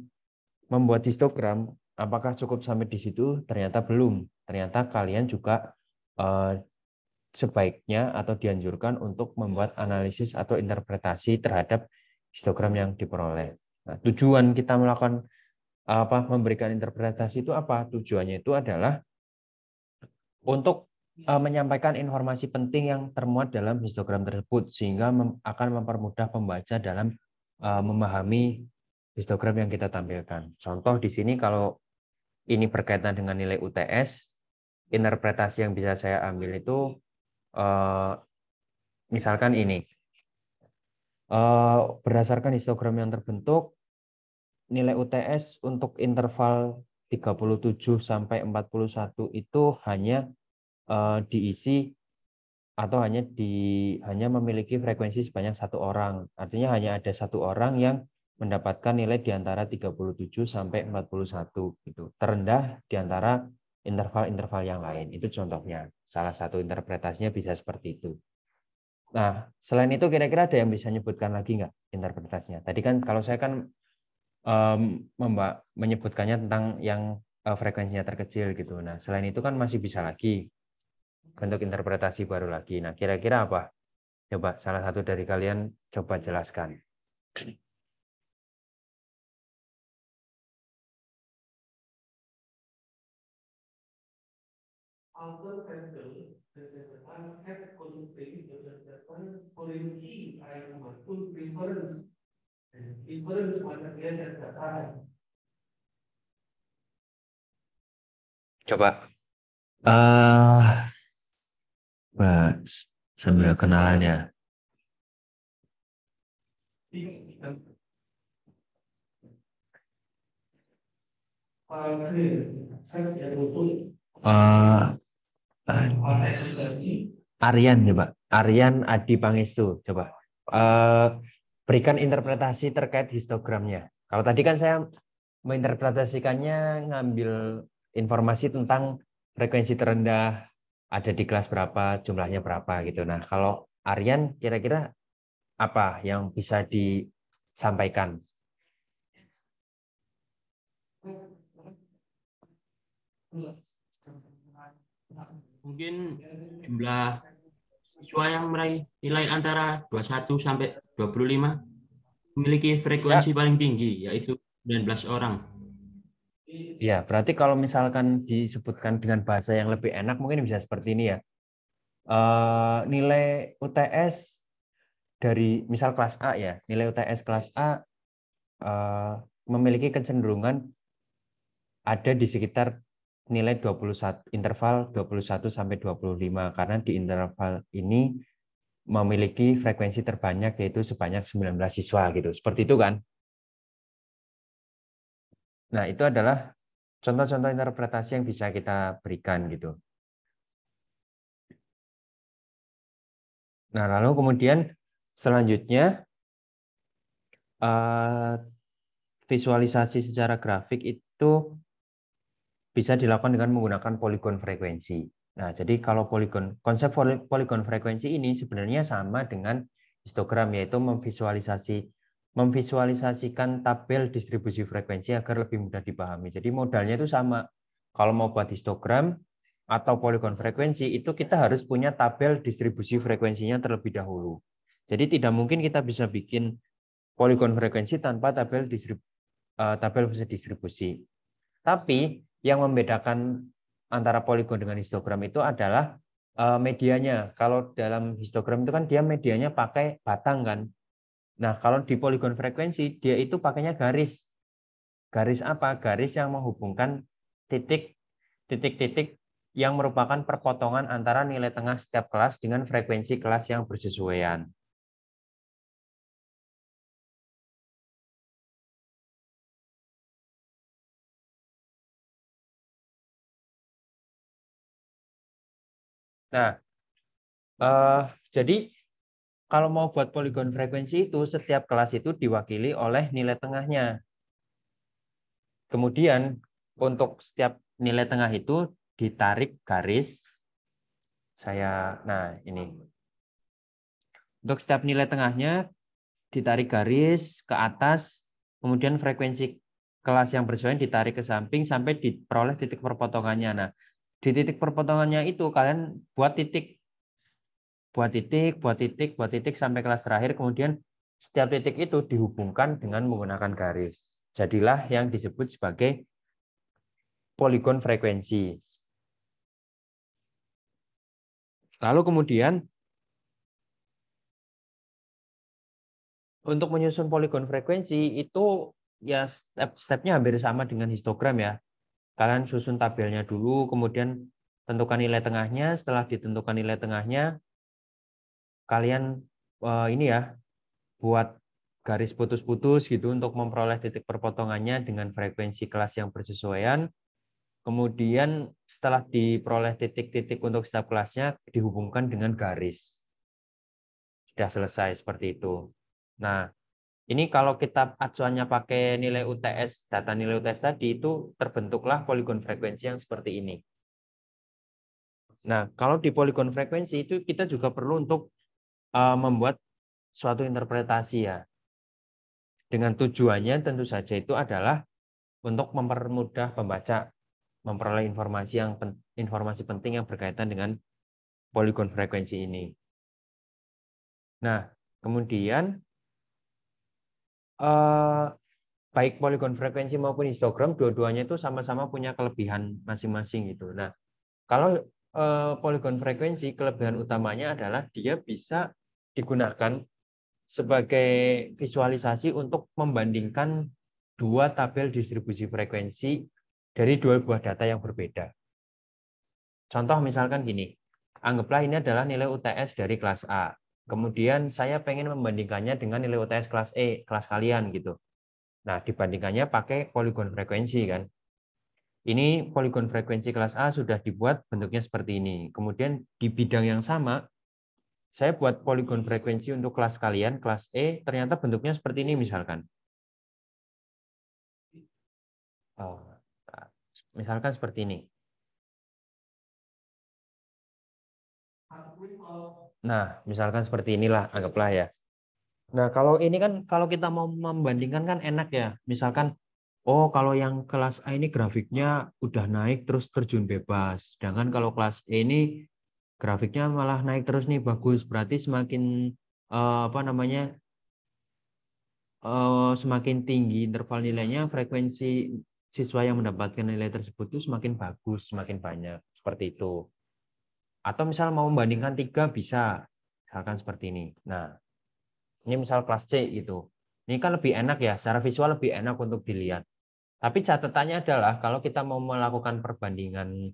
membuat histogram, apakah cukup sampai di situ? Ternyata belum. Ternyata kalian juga sebaiknya atau dianjurkan untuk membuat analisis atau interpretasi terhadap histogram yang diperoleh. Nah, tujuan kita melakukan memberikan interpretasi itu apa? Tujuannya itu adalah untuk menyampaikan informasi penting yang termuat dalam histogram tersebut, sehingga akan mempermudah pembaca dalam memahami histogram yang kita tampilkan. Contoh di sini kalau ini berkaitan dengan nilai UTS, interpretasi yang bisa saya ambil itu misalkan ini. Berdasarkan histogram yang terbentuk, nilai UTS untuk interval 37 sampai 41 itu hanya diisi atau hanya memiliki frekuensi sebanyak 1 orang. Artinya hanya ada 1 orang yang mendapatkan nilai di antara 37 sampai 41 gitu. Terendah di antara interval-interval yang lain. Itu contohnya. Salah satu interpretasinya bisa seperti itu. Nah, selain itu kira-kira ada yang bisa nyebutkan lagi nggak interpretasinya? Tadi kan kalau saya kan menyebutkannya tentang yang frekuensinya terkecil gitu. Nah, selain itu kan masih bisa lagi bentuk interpretasi baru lagi. Nah, kira-kira apa? Coba salah satu dari kalian coba jelaskan. Coba sambil kenalan ya. Aryan coba. Aryan Adi Pangestu coba. Berikan interpretasi terkait histogramnya. Kalau tadi kan saya menginterpretasikannya ngambil informasi tentang frekuensi terendah, ada di kelas berapa, jumlahnya berapa gitu. Nah, kalau Aryan kira-kira apa yang bisa disampaikan? Mungkin jumlah siswa yang meraih nilai antara 21 sampai 25 memiliki frekuensi paling tinggi, yaitu 19 orang. Ya, berarti kalau misalkan disebutkan dengan bahasa yang lebih enak, mungkin bisa seperti ini ya. Nilai UTS dari misal kelas A ya, nilai UTS kelas A memiliki kecenderungan ada di sekitar nilai 21, interval 21 sampai 25, karena di interval ini memiliki frekuensi terbanyak yaitu sebanyak 19 siswa gitu. Seperti itu kan? Nah, itu adalah contoh-contoh interpretasi yang bisa kita berikan gitu. Nah, lalu kemudian selanjutnya visualisasi secara grafik itu bisa dilakukan dengan menggunakan poligon frekuensi. Nah, jadi kalau konsep poligon frekuensi ini sebenarnya sama dengan histogram, yaitu memvisualisasikan tabel distribusi frekuensi agar lebih mudah dipahami. Jadi modalnya itu sama. Kalau mau buat histogram atau poligon frekuensi, itu kita harus punya tabel distribusi frekuensinya terlebih dahulu. Jadi tidak mungkin kita bisa bikin poligon frekuensi tanpa tabel distribusi. Tapi yang membedakan antara poligon dengan histogram itu adalah medianya. Kalau dalam histogram itu kan dia medianya pakai batang kan. Nah, kalau di poligon frekuensi dia itu pakainya garis. Garis apa? Garis yang menghubungkan titik-titik yang merupakan perpotongan antara nilai tengah setiap kelas dengan frekuensi kelas yang bersesuaian. Nah, jadi kalau mau buat poligon frekuensi itu setiap kelas itu diwakili oleh nilai tengahnya. Kemudian untuk setiap nilai tengah itu ditarik garis. Nah ini. Untuk setiap nilai tengahnya ditarik garis ke atas, kemudian frekuensi kelas yang bersesuaian ditarik ke samping sampai diperoleh titik perpotongannya. Nah, di titik perpotongannya itu kalian buat titik sampai kelas terakhir, kemudian setiap titik itu dihubungkan dengan menggunakan garis. Jadilah yang disebut sebagai poligon frekuensi. Lalu kemudian untuk menyusun poligon frekuensi itu ya step-stepnya hampir sama dengan histogram ya. Kalian susun tabelnya dulu, kemudian tentukan nilai tengahnya. Setelah ditentukan nilai tengahnya, kalian ini ya buat garis putus-putus gitu untuk memperoleh titik perpotongannya dengan frekuensi kelas yang bersesuaian. Kemudian setelah diperoleh titik-titik untuk setiap kelasnya dihubungkan dengan garis. Sudah selesai seperti itu. Nah, ini kalau kita acuannya pakai nilai UTS, data nilai UTS tadi itu terbentuklah poligon frekuensi yang seperti ini. Nah, kalau di poligon frekuensi itu kita juga perlu untuk membuat suatu interpretasi ya. Dengan tujuannya tentu saja itu adalah untuk mempermudah pembaca memperoleh informasi penting yang berkaitan dengan poligon frekuensi ini. Nah, kemudian baik poligon frekuensi maupun histogram dua-duanya itu sama-sama punya kelebihan masing-masing gitu. Nah, kalau poligon frekuensi kelebihan utamanya adalah dia bisa digunakan sebagai visualisasi untuk membandingkan dua tabel distribusi frekuensi dari dua buah data yang berbeda. Contoh misalkan gini, anggaplah ini adalah nilai UTS dari kelas A. Kemudian saya pengen membandingkannya dengan nilai UTS kelas E, kelas kalian gitu. Nah, dibandingkannya pakai poligon frekuensi kan. Ini poligon frekuensi kelas A sudah dibuat bentuknya seperti ini. Kemudian di bidang yang sama, saya buat poligon frekuensi untuk kelas kalian, kelas E, ternyata bentuknya seperti ini misalkan. Misalkan seperti ini. Nah, misalkan seperti inilah, anggaplah ya. Nah, kalau ini kan, kalau kita mau membandingkan kan enak ya. Misalkan, oh kalau yang kelas A ini grafiknya udah naik terus terjun bebas. Sedangkan kalau kelas E ini grafiknya malah naik terus nih, bagus. Berarti semakin semakin tinggi interval nilainya, frekuensi siswa yang mendapatkan nilai tersebut itu semakin bagus, semakin banyak. Seperti itu. Atau misal mau membandingkan 3 bisa. Misalkan seperti ini. Nah, ini misal kelas C gitu. Ini kan lebih enak ya, secara visual lebih enak untuk dilihat. Tapi catatannya adalah kalau kita mau melakukan perbandingan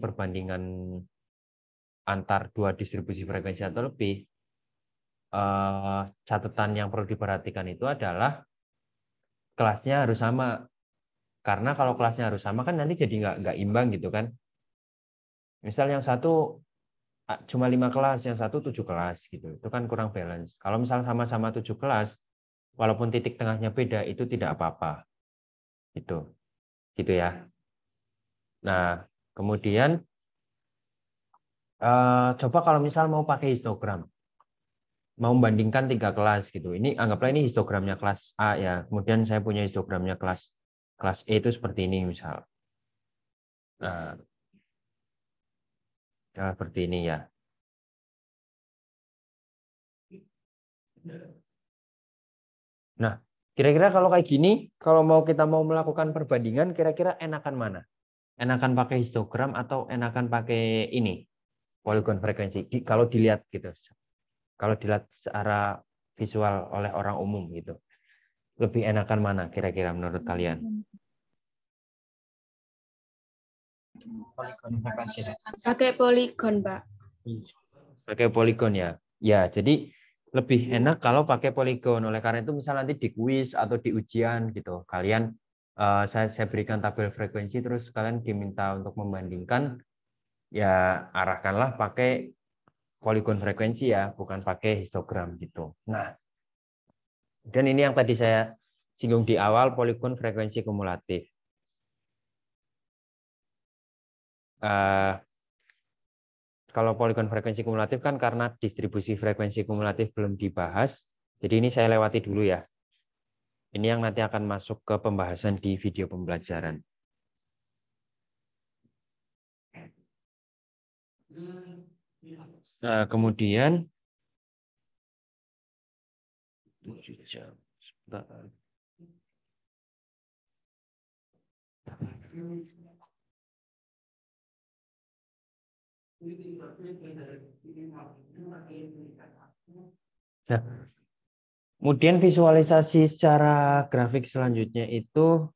perbandingan antar dua distribusi frekuensi atau lebih, catatan yang perlu diperhatikan itu adalah kelasnya harus sama. Karena kalau kelasnya harus sama kan nanti jadi nggak imbang gitu kan. Misal yang satu cuma 5 kelas, yang satu 7 kelas gitu. Itu kan kurang balance. Kalau misal sama-sama 7 kelas, walaupun titik tengahnya beda itu tidak apa-apa. Gitu ya. Nah, kemudian coba kalau misal mau pakai histogram, mau membandingkan 3 kelas gitu. Ini anggaplah ini histogramnya kelas A ya. Kemudian saya punya histogramnya kelas E itu seperti ini misal. Nah, seperti ini ya. Nah, kira-kira kalau kayak gini, kalau kita mau melakukan perbandingan, kira-kira enakan mana? Enakan pakai histogram atau enakan pakai ini, polygon frekuensi? Kalau dilihat gitu, kalau dilihat secara visual oleh orang umum gitu, lebih enakan mana kira-kira menurut kalian? Polygon frekuensi. Pakai poligon, Pak. Pakai poligon ya. Ya, jadi lebih enak kalau pakai poligon. Oleh karena itu misal nanti di kuis atau di ujian gitu, kalian saya berikan tabel frekuensi terus kalian diminta untuk membandingkan, ya arahkanlah pakai poligon frekuensi ya, bukan pakai histogram gitu. Nah, dan ini yang tadi saya singgung di awal, poligon frekuensi kumulatif. Kalau poligon frekuensi kumulatif kan karena distribusi frekuensi kumulatif belum dibahas, jadi ini saya lewati dulu ya. Ini yang nanti akan masuk ke pembahasan di video pembelajaran. Nah, kemudian 7 jam. Sebentar. Nah, kemudian visualisasi secara grafik selanjutnya itu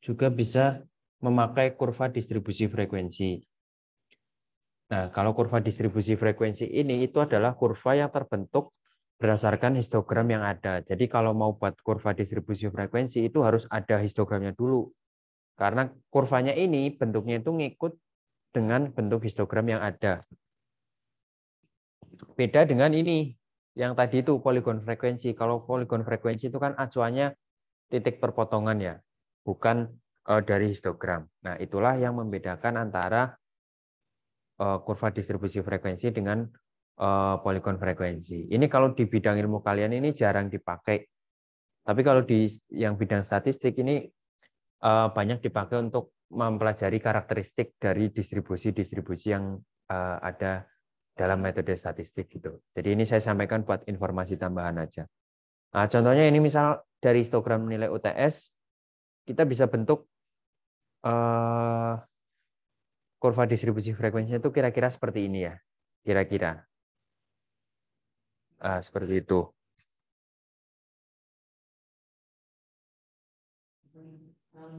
juga bisa memakai kurva distribusi frekuensi. Nah, kalau kurva distribusi frekuensi ini itu adalah kurva yang terbentuk berdasarkan histogram yang ada. Jadi kalau mau buat kurva distribusi frekuensi itu harus ada histogramnya dulu. Karena kurvanya ini bentuknya itu ngikut dengan bentuk histogram yang ada. Beda dengan ini, yang tadi itu poligon frekuensi. Kalau poligon frekuensi itu kan acuannya titik perpotongan ya, bukan dari histogram. Nah, itulah yang membedakan antara kurva distribusi frekuensi dengan poligon frekuensi. Ini kalau di bidang ilmu kalian ini jarang dipakai. Tapi kalau di yang bidang statistik ini banyak dipakai untuk mempelajari karakteristik dari distribusi-distribusi yang ada dalam metode statistik gitu. Jadi ini saya sampaikan buat informasi tambahan aja. Nah, contohnya ini misal dari histogram nilai UTS, kita bisa bentuk kurva distribusi frekuensinya itu kira-kira seperti ini ya. Kira-kira. Seperti itu.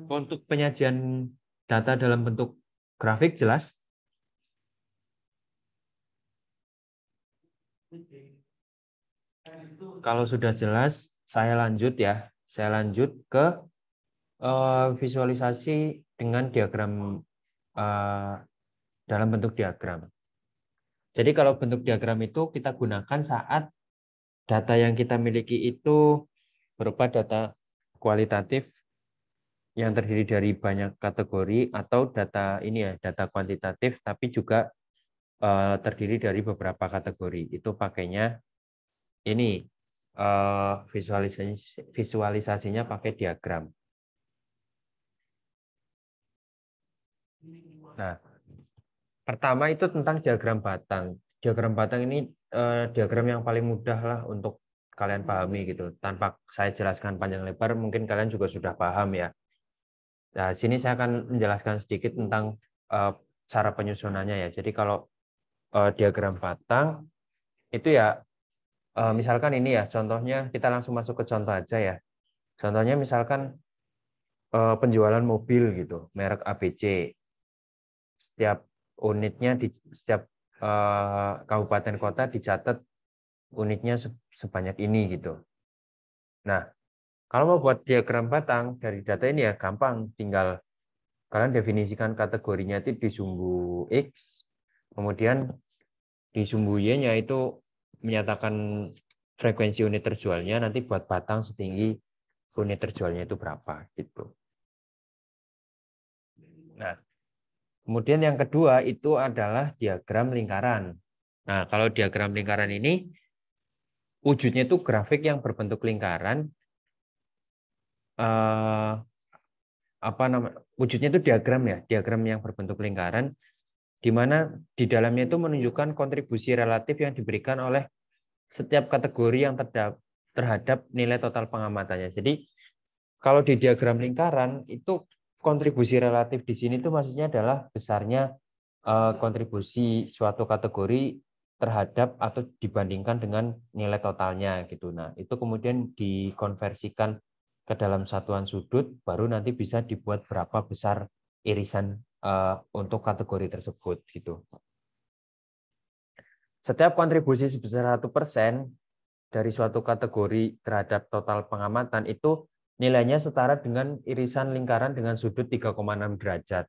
Untuk penyajian data dalam bentuk grafik jelas? Kalau sudah jelas, saya lanjut ya. Saya lanjut ke visualisasi dengan diagram dalam bentuk diagram. Jadi kalau bentuk diagram itu kita gunakan saat data yang kita miliki itu berupa data kualitatif yang terdiri dari banyak kategori atau data ini ya, data kuantitatif tapi juga terdiri dari beberapa kategori. Itu pakainya ini visualisasinya pakai diagram. Nah, pertama itu tentang diagram batang. Diagram batang ini diagram yang paling mudah lah untuk kalian pahami gitu. Tanpa saya jelaskan panjang lebar, mungkin kalian juga sudah paham ya. Nah, sini saya akan menjelaskan sedikit tentang cara penyusunannya ya. Jadi kalau diagram batang itu ya misalkan ini ya, contohnya kita langsung masuk ke contoh aja ya. Contohnya misalkan penjualan mobil gitu, merek ABC. Setiap unitnya di setiap kabupaten kota dicatat unitnya sebanyak ini gitu. Nah, kalau mau buat diagram batang dari data ini ya gampang, tinggal kalian definisikan kategorinya itu di sumbu X, kemudian di sumbu Y-nya itu menyatakan frekuensi unit terjualnya, nanti buat batang setinggi unit terjualnya itu berapa gitu. Nah, kemudian yang kedua itu adalah diagram lingkaran. Nah, kalau diagram lingkaran ini wujudnya itu grafik yang berbentuk lingkaran. Wujudnya itu diagram ya, diagram yang berbentuk lingkaran, di mana di dalamnya itu menunjukkan kontribusi relatif yang diberikan oleh setiap kategori yang terhadap nilai total pengamatannya. Jadi kalau di diagram lingkaran itu kontribusi relatif di sini itu maksudnya adalah besarnya kontribusi suatu kategori terhadap atau dibandingkan dengan nilai totalnya gitu. Nah, itu kemudian dikonversikan ke dalam satuan sudut, baru nanti bisa dibuat berapa besar irisan untuk kategori tersebut gitu. Setiap kontribusi sebesar 1% dari suatu kategori terhadap total pengamatan itu nilainya setara dengan irisan lingkaran dengan sudut 3,6 derajat.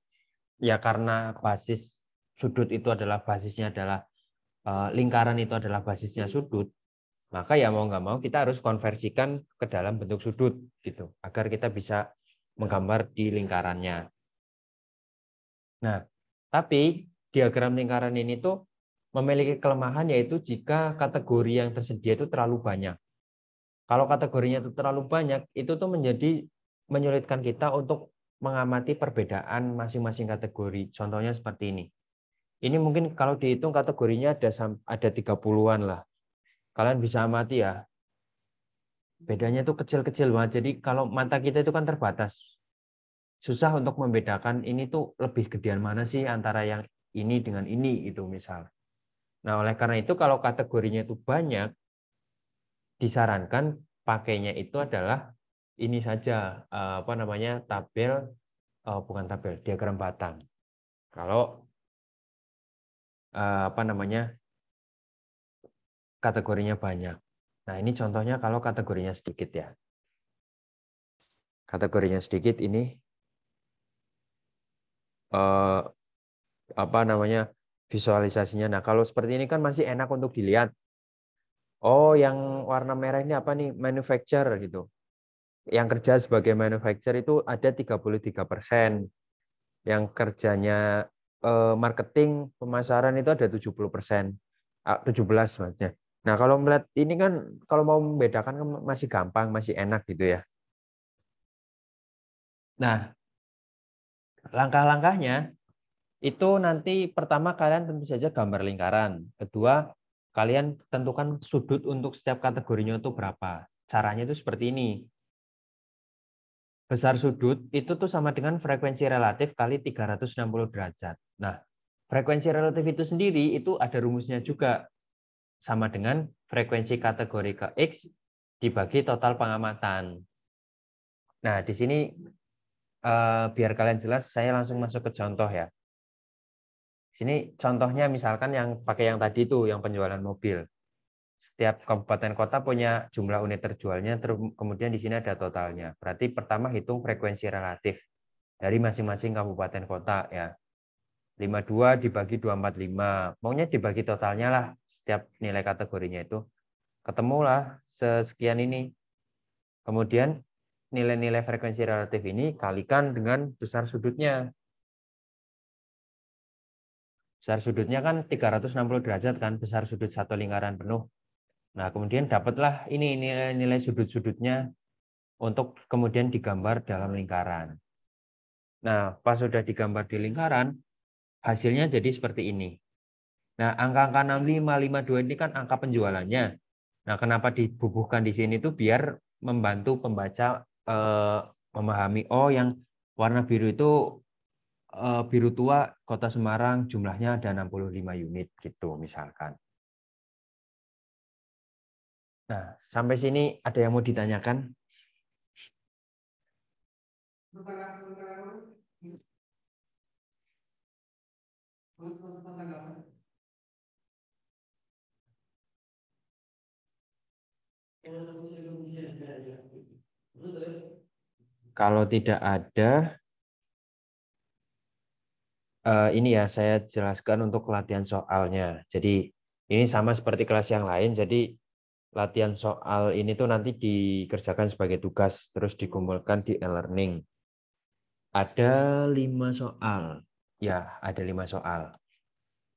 Ya karena basis sudut itu adalah basisnya adalah lingkaran itu adalah basisnya sudut, maka ya mau nggak mau kita harus konversikan ke dalam bentuk sudut gitu agar kita bisa menggambar di lingkarannya. Nah, tapi diagram lingkaran ini tuh memiliki kelemahan yaitu jika kategori yang tersedia itu terlalu banyak. Kalau kategorinya itu terlalu banyak, itu tuh menjadi menyulitkan kita untuk mengamati perbedaan masing-masing kategori. Contohnya seperti ini. Ini mungkin kalau dihitung kategorinya ada 30-an lah. Kalian bisa amati ya. Bedanya itu kecil-kecil banget. Jadi kalau mata kita itu kan terbatas. Susah untuk membedakan ini tuh lebih gedean mana sih antara yang ini dengan ini itu misal. Nah, oleh karena itu kalau kategorinya itu banyak, disarankan pakainya itu adalah ini saja tabel bukan tabel, diagram batang. Kalau kategorinya banyak. Nah, ini contohnya kalau kategorinya sedikit ya. Kategorinya sedikit ini visualisasinya. Nah, kalau seperti ini kan masih enak untuk dilihat. Oh, yang warna merah ini apa nih? Manufacturer gitu. Yang kerja sebagai manufacturer itu ada 33%. Yang kerjanya marketing, pemasaran itu ada 70%. 17 maksudnya. Nah, kalau melihat ini kan kalau mau membedakan kan masih gampang, masih enak gitu ya. Nah, langkah-langkahnya itu nanti pertama kalian tentu saja gambar lingkaran. Kedua, kalian tentukan sudut untuk setiap kategorinya itu berapa. Caranya itu seperti ini. Besar sudut itu tuh sama dengan frekuensi relatif kali 360 derajat. Nah, frekuensi relatif itu sendiri itu ada rumusnya juga. Sama dengan frekuensi kategori ke X dibagi total pengamatan. Nah, di sini biar kalian jelas, saya langsung masuk ke contoh ya. Sini contohnya misalkan yang pakai yang tadi itu, yang penjualan mobil. Setiap kabupaten kota punya jumlah unit terjualnya, kemudian di sini ada totalnya. Berarti pertama hitung frekuensi relatif dari masing-masing kabupaten kota ya. 52 dibagi 245. Maunya dibagi totalnya lah setiap nilai kategorinya itu. Ketemulah sekian ini. Kemudian nilai-nilai frekuensi relatif ini kalikan dengan besar sudutnya. Besar sudutnya kan 360 derajat kan, besar sudut satu lingkaran penuh. Nah, kemudian dapatlah ini nilai-nilai sudut-sudutnya untuk kemudian digambar dalam lingkaran. Nah, pas sudah digambar di lingkaran, hasilnya jadi seperti ini. Nah, angka-angka 65, 52 ini kan angka penjualannya. Nah, kenapa dibubuhkan di sini tuh biar membantu pembaca memahami, oh yang warna biru itu biru tua Kota Semarang jumlahnya ada 65 unit gitu misalkan. Nah, sampai sini ada yang mau ditanyakan? Kalau tidak ada, ini ya saya jelaskan untuk latihan soalnya. Jadi ini sama seperti kelas yang lain. Jadi latihan soal ini tuh nanti dikerjakan sebagai tugas, terus dikumpulkan di e-learning. Ada 5 soal. Ya, ada 5 soal.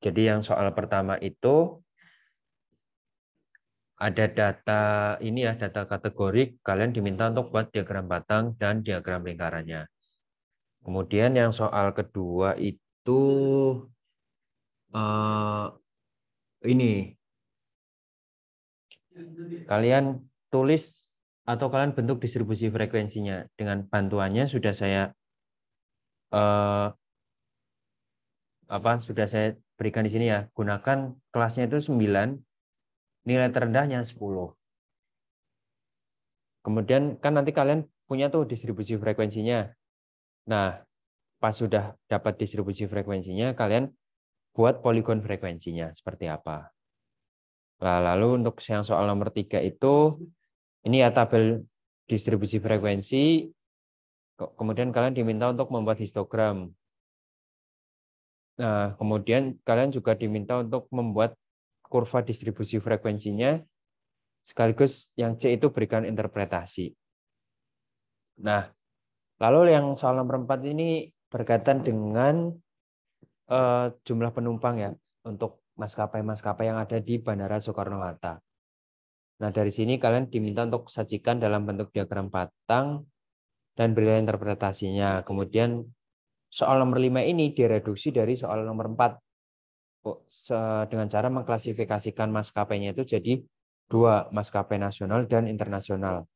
Jadi yang soal pertama itu ada data ini ya, data kategorik. Kalian diminta untuk buat diagram batang dan diagram lingkarannya. Kemudian yang soal kedua itu ini. Kalian tulis atau kalian bentuk distribusi frekuensinya. Dengan bantuannya sudah saya sudah saya berikan di sini ya. Gunakan kelasnya itu 9, nilai terendahnya 10. Kemudian kan nanti kalian punya tuh distribusi frekuensinya. Nah, pas sudah dapat distribusi frekuensinya, kalian buat poligon frekuensinya seperti apa. Nah, lalu untuk yang soal nomor 3 itu, ini ya tabel distribusi frekuensi, kemudian kalian diminta untuk membuat histogram. Nah, kemudian kalian juga diminta untuk membuat kurva distribusi frekuensinya, sekaligus yang C itu berikan interpretasi. Nah, lalu yang soal nomor 4 ini berkaitan dengan jumlah penumpang ya, untuk maskapai-maskapai yang ada di Bandara Soekarno-Hatta. Nah, dari sini kalian diminta untuk sajikan dalam bentuk diagram batang dan berikan interpretasinya. Kemudian soal nomor 5 ini direduksi dari soal nomor 4 dengan cara mengklasifikasikan maskapainya itu jadi 2, maskapai nasional dan internasional.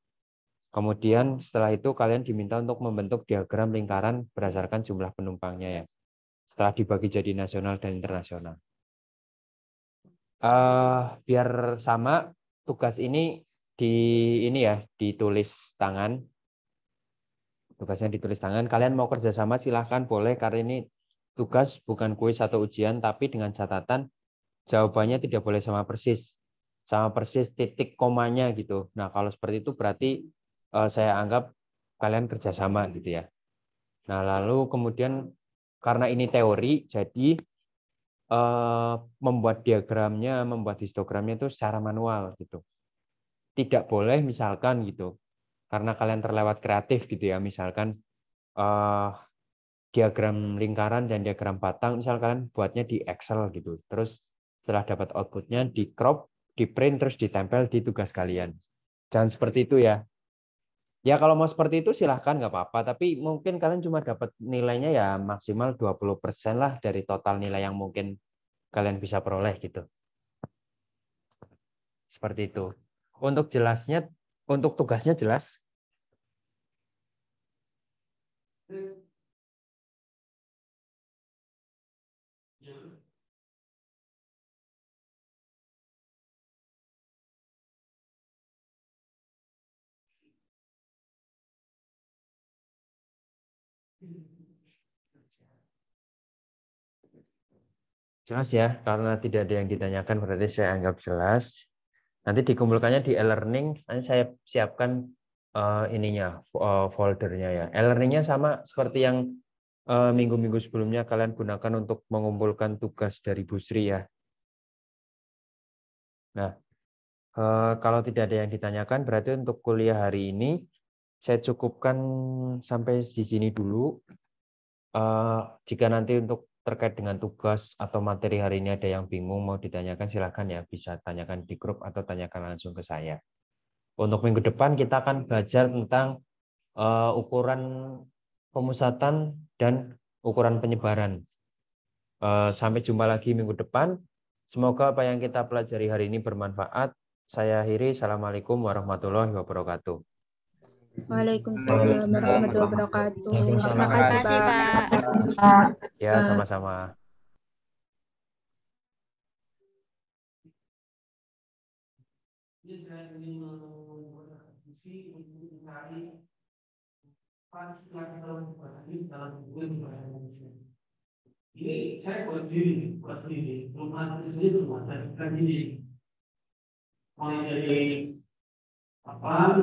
Kemudian setelah itu kalian diminta untuk membentuk diagram lingkaran berdasarkan jumlah penumpangnya ya. Setelah dibagi jadi nasional dan internasional. Biar sama, tugas ini ditulis tangan. Tugasnya ditulis tangan. Kalian mau kerjasama silahkan boleh, karena ini tugas bukan kuis atau ujian, tapi dengan catatan jawabannya tidak boleh sama persis titik komanya gitu. Nah, kalau seperti itu berarti saya anggap kalian kerjasama gitu ya. Nah, lalu kemudian karena ini teori, jadi membuat diagramnya, membuat histogramnya itu secara manual gitu. Tidak boleh misalkan gitu, karena kalian terlewat kreatif gitu ya, misalkan diagram lingkaran dan diagram batang, misal kalian buatnya di Excel gitu, terus setelah dapat outputnya di crop, di print, terus ditempel di tugas kalian. Jangan seperti itu ya. Ya kalau mau seperti itu silahkan, nggak apa-apa, tapi mungkin kalian cuma dapat nilainya ya maksimal 20% lah dari total nilai yang mungkin kalian bisa peroleh gitu. Seperti itu. Untuk jelasnya, untuk tugasnya jelas. Jelas ya, karena tidak ada yang ditanyakan berarti saya anggap jelas. Nanti dikumpulkannya di e-learning, nanti saya siapkan foldernya ya. E-learningnya sama seperti yang minggu-minggu sebelumnya kalian gunakan untuk mengumpulkan tugas dari Bu Sri ya. Nah, kalau tidak ada yang ditanyakan berarti untuk kuliah hari ini saya cukupkan sampai di sini dulu. Jika nanti untuk terkait dengan tugas atau materi hari ini ada yang bingung mau ditanyakan silahkan ya, bisa tanyakan di grup atau tanyakan langsung ke saya. Untuk minggu depan kita akan belajar tentang ukuran pemusatan dan ukuran penyebaran. Sampai jumpa lagi minggu depan. Semoga apa yang kita pelajari hari ini bermanfaat. Saya akhiri. Assalamualaikum warahmatullahi wabarakatuh. Waalaikumsalam warahmatullahi wabarakatuh. Terima kasih, Pak. Ya, sama-sama. Ini saya buat sendiri, belum ada sendiri rumah dan ini mulai dari apa